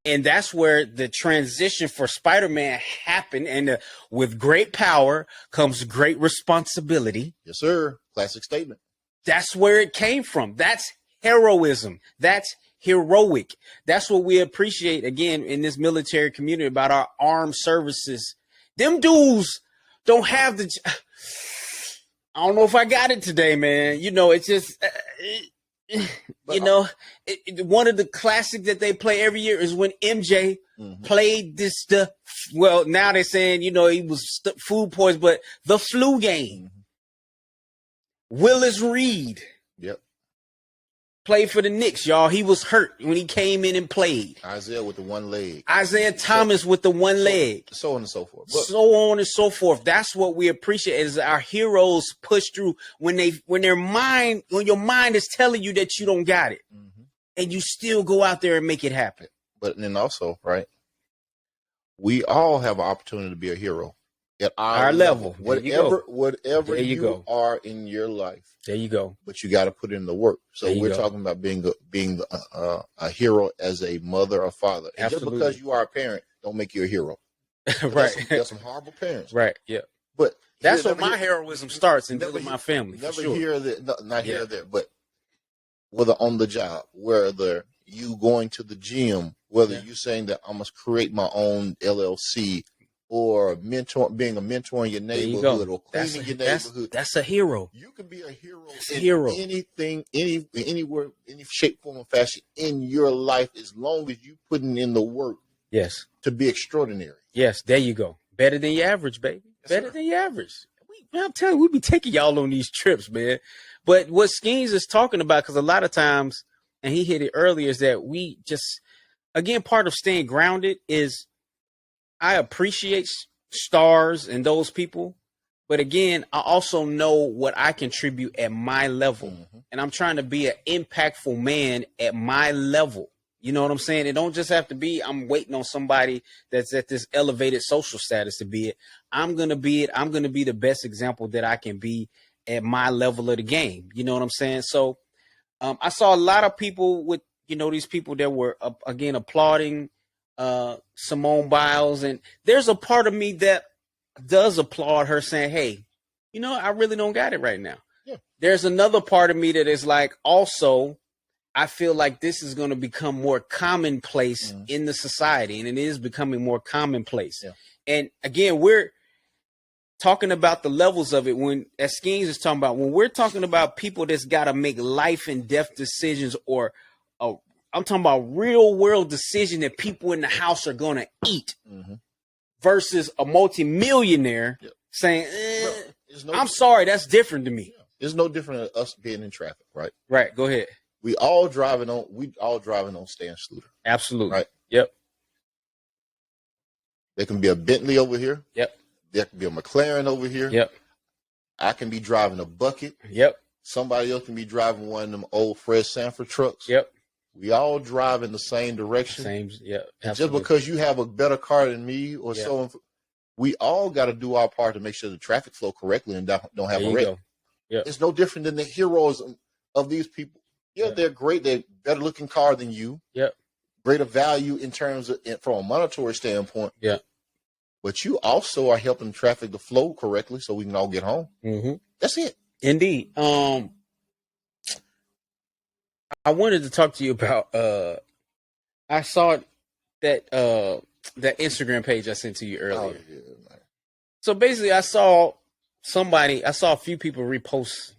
And that's where the transition for Spider-Man happened. And with great power comes great responsibility. Yes, sir. Classic statement. That's where it came from. That's heroism. That's heroic. That's what we appreciate, again, in this military community about our armed services. Them dudes don't have the... I don't know if I got it today, man. It's just... one of the classics that they play every year is when MJ played now they're saying, he was food poisoned, but the flu game. Willis Reed. Yep. Played for the Knicks, y'all. He was hurt when he came in and played. Isaiah with the one leg. Isaiah Thomas with the one leg. So on and so forth. So on and so forth. That's what we appreciate is our heroes push through when your mind is telling you that you don't got it. And you still go out there and make it happen. But then also, right, we all have an opportunity to be a hero. at Our level. Whatever you you go. are in your life. There you go. But you got to put in the work. So we're talking about being a hero as a mother or father. And Absolutely. just because you are a parent, don't make you a hero. Right. There's some horrible parents. Right. Yeah. But that's where my heroism starts in dealing with my family. Never for sure. hear that. Not here or there. But whether on the job, whether you going to the gym, whether you saying that I must create my own LLC, or being a mentor in your neighborhood, or cleaning your neighborhood. That's a hero. You can be a hero anything, anywhere, any shape, form, or fashion in your life, as long as you putting in the work. Yes. To be extraordinary. Yes, there you go. Better than your average, baby. Better than your average. I'm telling you, we be taking y'all on these trips, man. But what Skeens is talking about, because a lot of times, and he hit it earlier, is that we just, again, part of staying grounded is I appreciate stars and those people. But again, I also know what I contribute at my level. Mm-hmm. And I'm trying to be an impactful man at my level. You know what I'm saying? It don't just have to be I'm waiting on somebody that's at this elevated social status to be it. I'm going to be it. I'm going to be the best example that I can be at my level of the game. You know what I'm saying? So I saw a lot of people with, these people that were, again, applauding Simone Biles. And there's a part of me that does applaud her saying, hey, I really don't got it right now. Yeah. There's another part of me that is like, also, I feel like this is going to become more commonplace in the society, and it is becoming more commonplace. Yeah. And again, we're talking about the levels of it when, as Skeens is talking about, when we're talking about people that's got to make life and death decisions, or I'm talking about real world decision that people in the house are going to eat versus a multimillionaire saying, I'm sorry, that's different to me. Yeah. It's no different than us being in traffic, right? Right. Go ahead. We all driving on Stan Sluter. Absolutely. Right. Yep. There can be a Bentley over here. Yep. There can be a McLaren over here. Yep. I can be driving a bucket. Yep. Somebody else can be driving one of them old Fred Sanford trucks. Yep. We all drive in the same direction. Yep. Just because you have a better car than me or so, we all got to do our part to make sure the traffic flow correctly and don't have a wreck. Yep. It's no different than the heroism of these people. Yeah, they're great. They're better looking car than you. Yep. Greater value in terms of from a monetary standpoint. Yeah. But you also are helping traffic to flow correctly so we can all get home. Mm-hmm. That's it. Indeed. I wanted to talk to you about I saw that that Instagram page I sent to you earlier. Oh, yeah, so basically I saw a few people repost.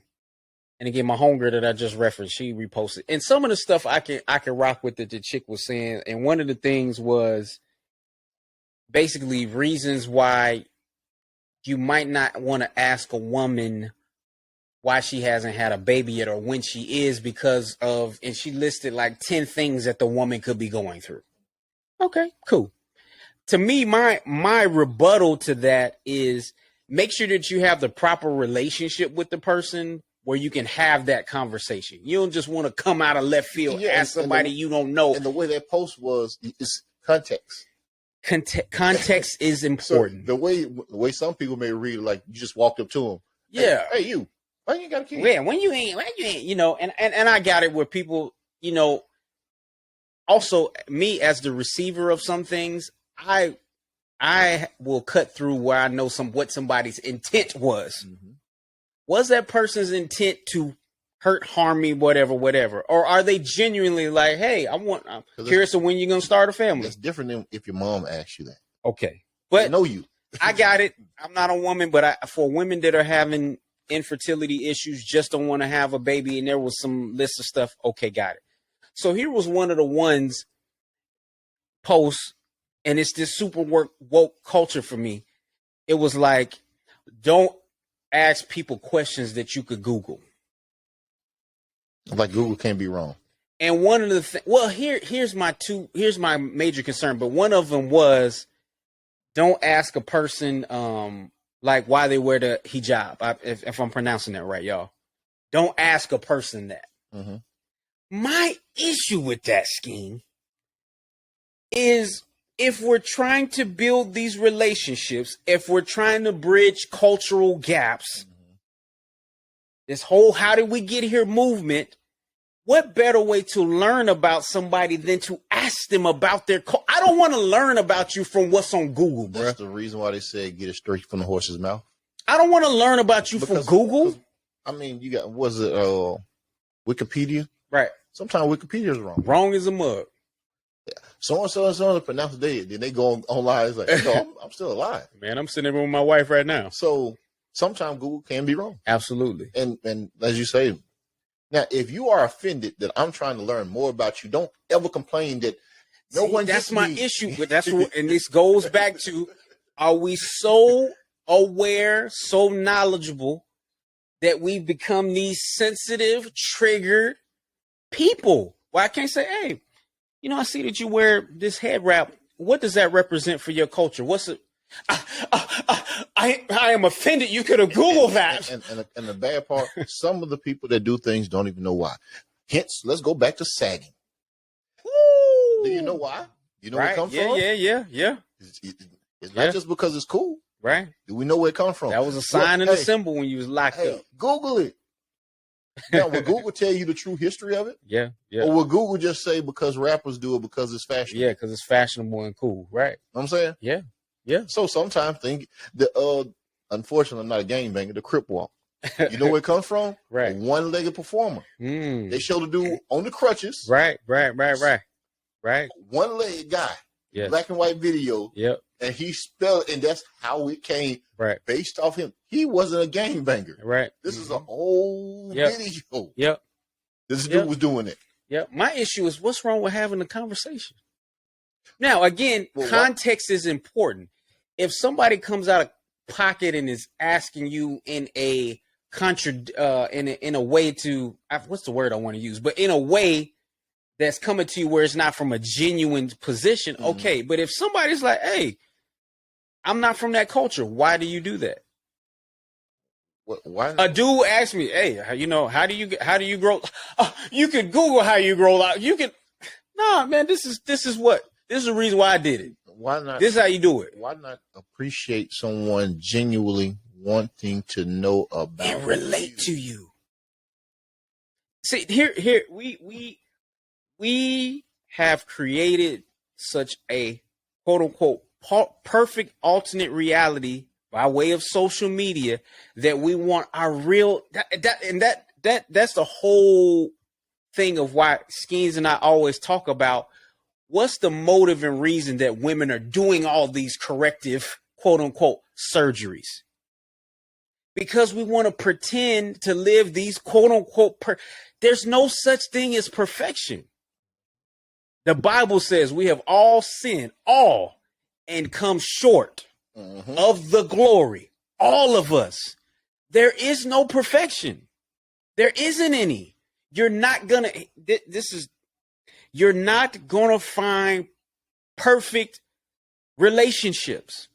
And again, my homegirl that I just referenced, she reposted. And some of the stuff I can rock with that the chick was saying. And one of the things was basically reasons why you might not want to ask a woman why she hasn't had a baby yet or when she is because of, and she listed like 10 things that the woman could be going through. Okay, cool. To me, my rebuttal to that is make sure that you have the proper relationship with the person where you can have that conversation. You don't just want to come out of left field, ask somebody you don't know. And the way that post was, is context. Context is important. So the way some people may read, like you just walked up to them. Yeah. Hey, you. Why you ain't got a kid? Yeah, when you ain't, and I got it where people, also me as the receiver of some things, I will cut through where I know what somebody's intent was. Mm-hmm. Was that person's intent to hurt, harm me, whatever? Or are they genuinely like, hey, I'm curious of when you're going to start a family? It's different than if your mom asks you that. Okay. But I know you. I got it. I'm not a woman, but for women that are having infertility issues, just don't want to have a baby, and there was some list of stuff. Okay, got it. So here was one of the ones posts, and it's this super woke culture for me. It was like, don't ask people questions that you could Google. Like Google can't be wrong. And one of the here's my major concern, but one of them was don't ask a person like why they wear the hijab. If I'm pronouncing that right, y'all. Don't ask a person that. Mm-hmm. My issue with that scheme is if we're trying to build these relationships, if we're trying to bridge cultural gaps, this whole how did we get here movement, what better way to learn about somebody than to ask them about their culture? I don't want to learn about you from what's on Google, bro. That's the reason why they said get it straight from the horse's mouth. I don't want to learn about you from Google. I mean, you got, was it Wikipedia? Right. Sometimes Wikipedia is wrong. Wrong as a mug. Yeah. So pronounce dead. Then they go online. It's like, no, I'm still alive. Man, I'm sitting there with my wife right now. So sometimes Google can be wrong. Absolutely. And as you say, now if you are offended that I'm trying to learn more about you, don't ever complain that no one. That's my issue. But that's what, and this goes back to: are we so aware, so knowledgeable that we've become these sensitive, triggered people? Well, I can't say, hey, you know, I see that you wear this head wrap. What does that represent for your culture? What's it? I am offended. You could have Googled that. And the bad part, some of the people that do things don't even know why. Hence, let's go back to sagging. Woo! Do you know why? You know where it comes from? Yeah. It's not just because it's cool. Right. Do we know where it comes from? That was a sign and a symbol when you was locked up. Google it. Now, will Google tell you the true history of it? Yeah. Or will Google just say because rappers do it because it's fashionable? Yeah, because it's fashionable and cool. Right. Know what I'm saying? Yeah. So sometimes unfortunately, I'm not a game banger, the Crip Walk. You know where it comes from? Right. A one-legged performer. They show the dude on the crutches. Right. One-legged guy. Yes. Black and white video. Yep. And he spelled, and that's how it came. Right. Based off him. He wasn't a game banger. Right. This is an old video. Yep. This dude was doing it. Yep. My issue is what's wrong with having a conversation? Now, again, context is important. If somebody comes out of pocket and is asking you in a in a way to, what's the word I want to use, but in a way that's coming to you where it's not from a genuine position, okay. But if somebody's like, hey, I'm not from that culture, why do you do that? Why? A dude asked me, hey, you know, how do you grow? You could Google how you grow out. You can, nah, man, this is the reason why I did it. Why not? This is how you do it. Why not appreciate someone genuinely wanting to know about and relate to you? See, here we have created such a quote unquote perfect alternate reality by way of social media that we want our real that's the whole thing of why Skeens and I always talk about what's the motive and reason that women are doing all these corrective quote unquote surgeries. Because we want to pretend to live these quote unquote there's no such thing as perfection. The Bible says we have all sinned, and come short of the glory. All of us. There is no perfection. There isn't any. You're not gonna find perfect relationships.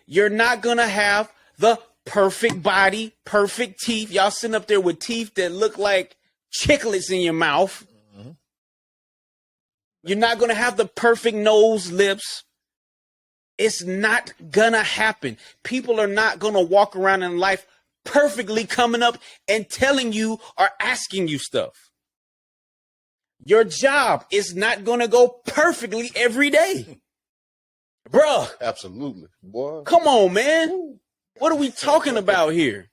You're not gonna have the perfect body, perfect teeth. Y'all sitting up there with teeth that look like chiclets in your mouth. You're not going to have the perfect nose, lips. It's not going to happen. People are not going to walk around in life perfectly coming up and telling you or asking you stuff. Your job is not going to go perfectly every day. Bruh. Absolutely. Boy. Come on, man. What are we talking about here?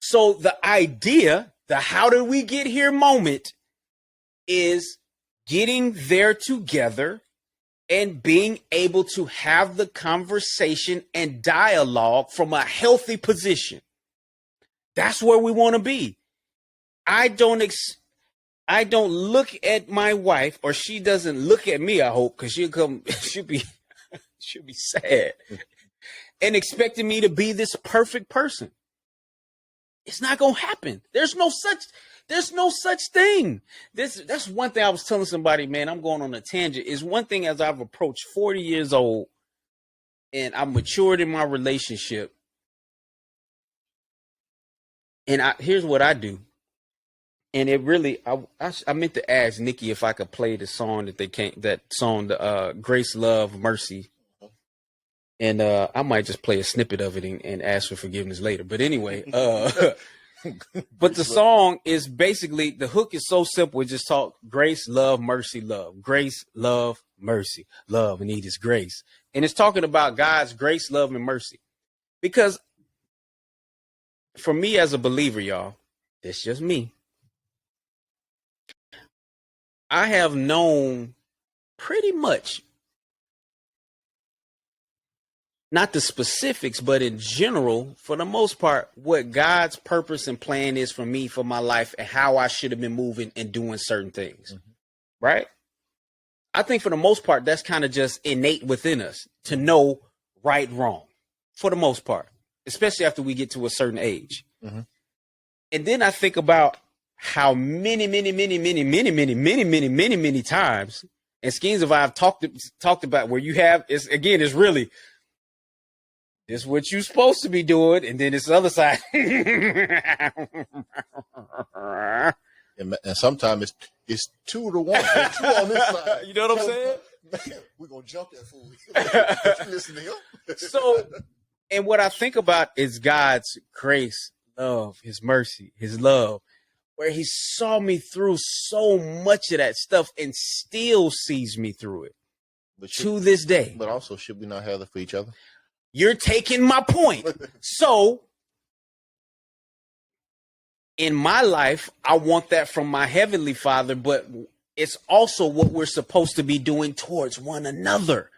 So the idea, the how did we get here moment is getting there together and being able to have the conversation and dialogue from a healthy position. That's where we want to be. I don't look at my wife, or she doesn't look at me, I hope, because she'll be sad and expecting me to be this perfect person. It's not gonna happen. There's no such thing. That's one thing I was telling somebody, man, I'm going on a tangent. Is one thing as I've approached 40 years old and I've matured in my relationship. And here's what I do. And it really, I meant to ask Nikki if I could play the song that song, the Grace, Love, Mercy. And I might just play a snippet of it and ask for forgiveness later. But anyway, but the song is basically, the hook is so simple. It just talk grace, love, mercy, love. Grace, love, mercy, love, and need is grace. And it's talking about God's grace, love, and mercy. Because for me as a believer, y'all, that's just me. I have known pretty much, not the specifics, but in general, for the most part, what God's purpose and plan is for me, for my life, and how I should have been moving and doing certain things. Mm-hmm. Right? I think for the most part, that's kind of just innate within us to know right, wrong, for the most part, especially after we get to a certain age. Mm-hmm. And then I think about how many times, and Skeens of I've talked about, where you have, it's really, it's what you're supposed to be doing, and then this other side. And sometimes it's 2 to 1. 2 on this side. You know what I'm saying? Man, we're going to jump that fool. Listen to him. So, and what I think about is God's grace, love, his mercy, his love, where he saw me through so much of that stuff and still sees me through it to this day. But also, should we not have that for each other? You're taking my point. So, in my life, I want that from my Heavenly Father, but it's also what we're supposed to be doing towards one another.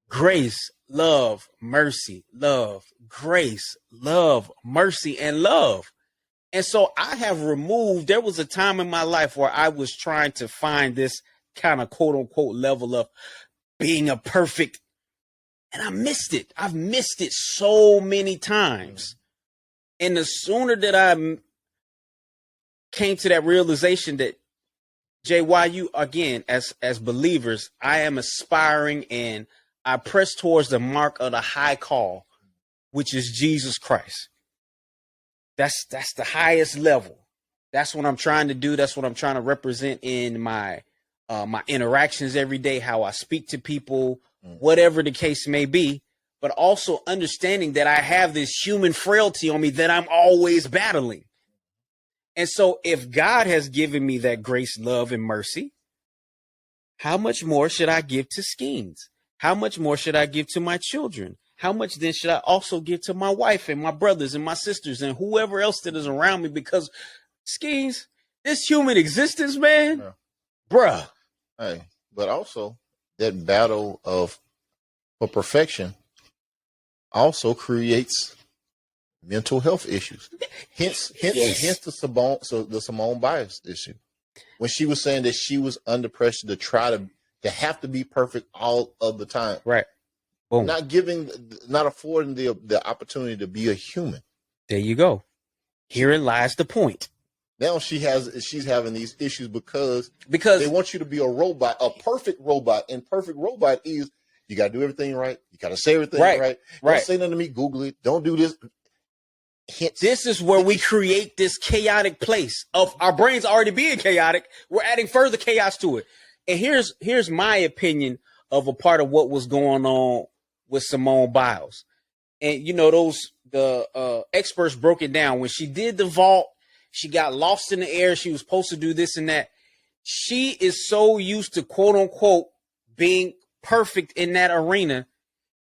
Grace, love, mercy, love, grace, love, mercy, and love. And so I have removed, there was a time in my life where I was trying to find this kind of quote unquote level of being a perfect, and I missed it. I've missed it so many times. And the sooner that I came to that realization that, JYU, again, as believers, I am aspiring and I press towards the mark of the high call, which is Jesus Christ. That's the highest level. That's what I'm trying to do. That's what I'm trying to represent in my my interactions every day, how I speak to people, whatever the case may be, but also understanding that I have this human frailty on me that I'm always battling. And so if God has given me that grace, love, and mercy, how much more should I give to Skeens? How much more should I give to my children? How much then should I also give to my wife and my brothers and my sisters and whoever else that is around me? Because Skeens, this human existence, man, bruh. Hey, but also that battle for perfection also creates mental health issues. Hence the Simone Biles issue. When she was saying that she was under pressure to try to have to be perfect all of the time. Right. Boom. Not affording the opportunity to be a human. There you go. Herein lies the point. Now she's having these issues because they want you to be a robot, a perfect robot, and perfect robot is you got to do everything right. You got to say everything right. Don't say nothing to me. Google it. Don't do this. This is where we create this chaotic place of our brains already being chaotic. We're adding further chaos to it. And here's my opinion of a part of what was going on with Simone Biles. And you know, the experts broke it down. When she did the vault, she got lost in the air. She was supposed to do this and that. She is so used to quote unquote being perfect in that arena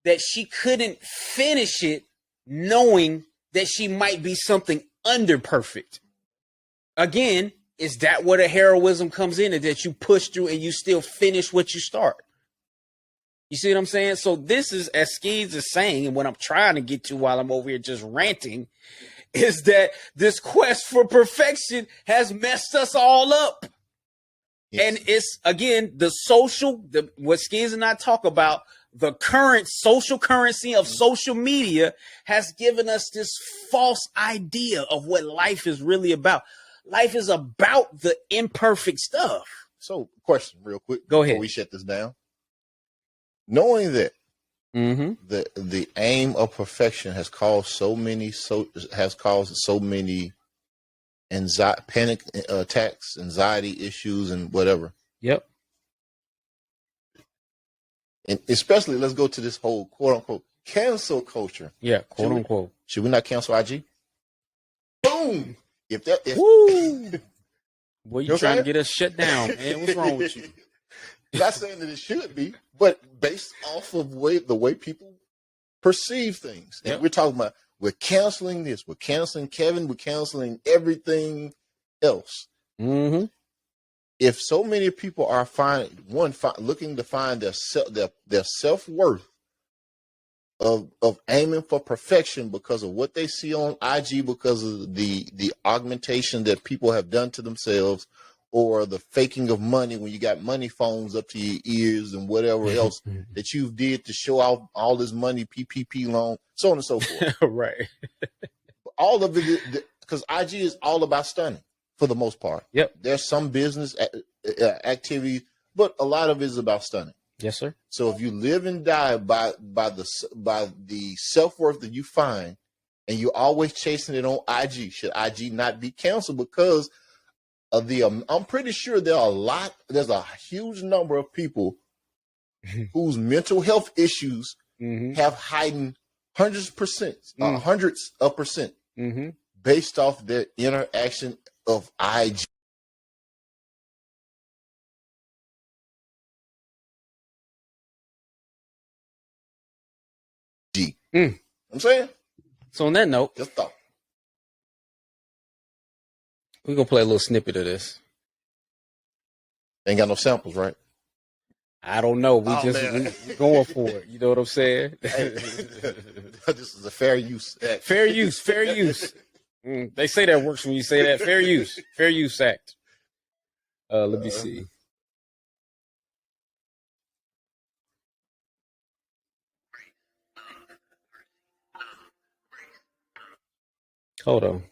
that she couldn't finish it knowing that she might be something under perfect. Again, is that where the heroism comes in, and that you push through and you still finish what you start? You see what I'm saying? So this is, as Skeens is saying, and what I'm trying to get to while I'm over here just ranting, is that this quest for perfection has messed us all up. Yes. And it's, again, what Skeens and I talk about, the current social currency of social media has given us this false idea of what life is really about. Life is about the imperfect stuff. So, question real quick. Go ahead. Before we shut this down. Knowing that the aim of perfection has caused so many panic attacks, anxiety issues, and whatever. Yep. And especially, let's go to this whole quote unquote cancel culture. Yeah, quote unquote. Should we not cancel IG? Boom. Woo. Boy, you trying to get us shut down, man. What's wrong with you? Not saying that it should be, but based off of the way people perceive things. And we're talking about, we're canceling this, we're canceling Kevin, we're canceling everything else. Mm-hmm. If so many people are looking to find their self-worth of aiming for perfection because of what they see on IG, because of the augmentation that people have done to themselves, or the faking of money when you got money phones up to your ears and whatever else that you did to show off all this money, PPP loan, so on and so forth. Right. All of it, because IG is all about stunning for the most part. Yep. There's some business activity, but a lot of it is about stunning. Yes, sir. So if you live and die by the self-worth that you find, and you're always chasing it on IG, should IG not be canceled because of I'm pretty sure there's a huge number of people whose mental health issues have heightened hundreds of percent based off their interaction of IG. I'm saying. So on that note, just thought. We're going to play a little snippet of this. Ain't got no samples, right? I don't know. We're going for it. You know what I'm saying? This is a fair use act. Fair use. They say that works when you say that. Fair use. Fair use act. Let me see. Hold on.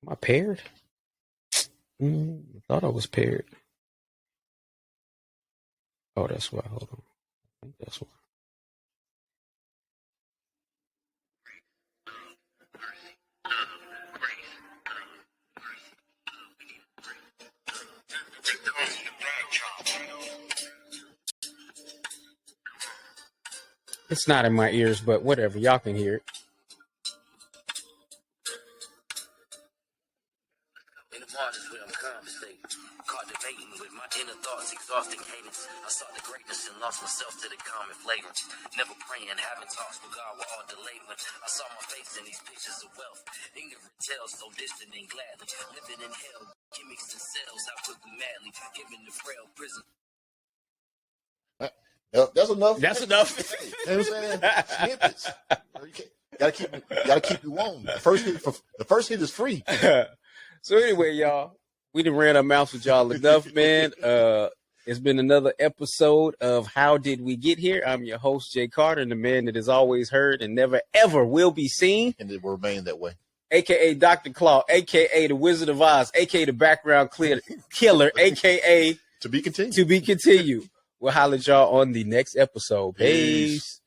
Am I paired? I thought I was paired. Oh, that's why. Hold on. I think that's why. It's not in my ears, but whatever. Y'all can hear it. Exhausting cadence. I sought the greatness and lost myself to the common flagrants. Never praying, having talks with God were all delayed. I saw my face in these pictures of wealth. Ignorant tales so distant and gladly. Living in hell, gimmicks and cells, how quickly madly. Given the frail prison. That's enough. That's enough. You know what I'm saying? Snippets. Gotta keep you warm. The first hit is free. So anyway, y'all, we done ran our mouths with y'all enough, man. It's been another episode of How Did We Get Here? I'm your host, Jay Carter, and the man that is always heard and never, ever will be seen. And it will remain that way. A.K.A. Dr. Claw, A.K.A. the Wizard of Oz, A.K.A. the Background Killer, A.K.A. To be continued. To be continued. We'll holler at y'all on the next episode. Peace.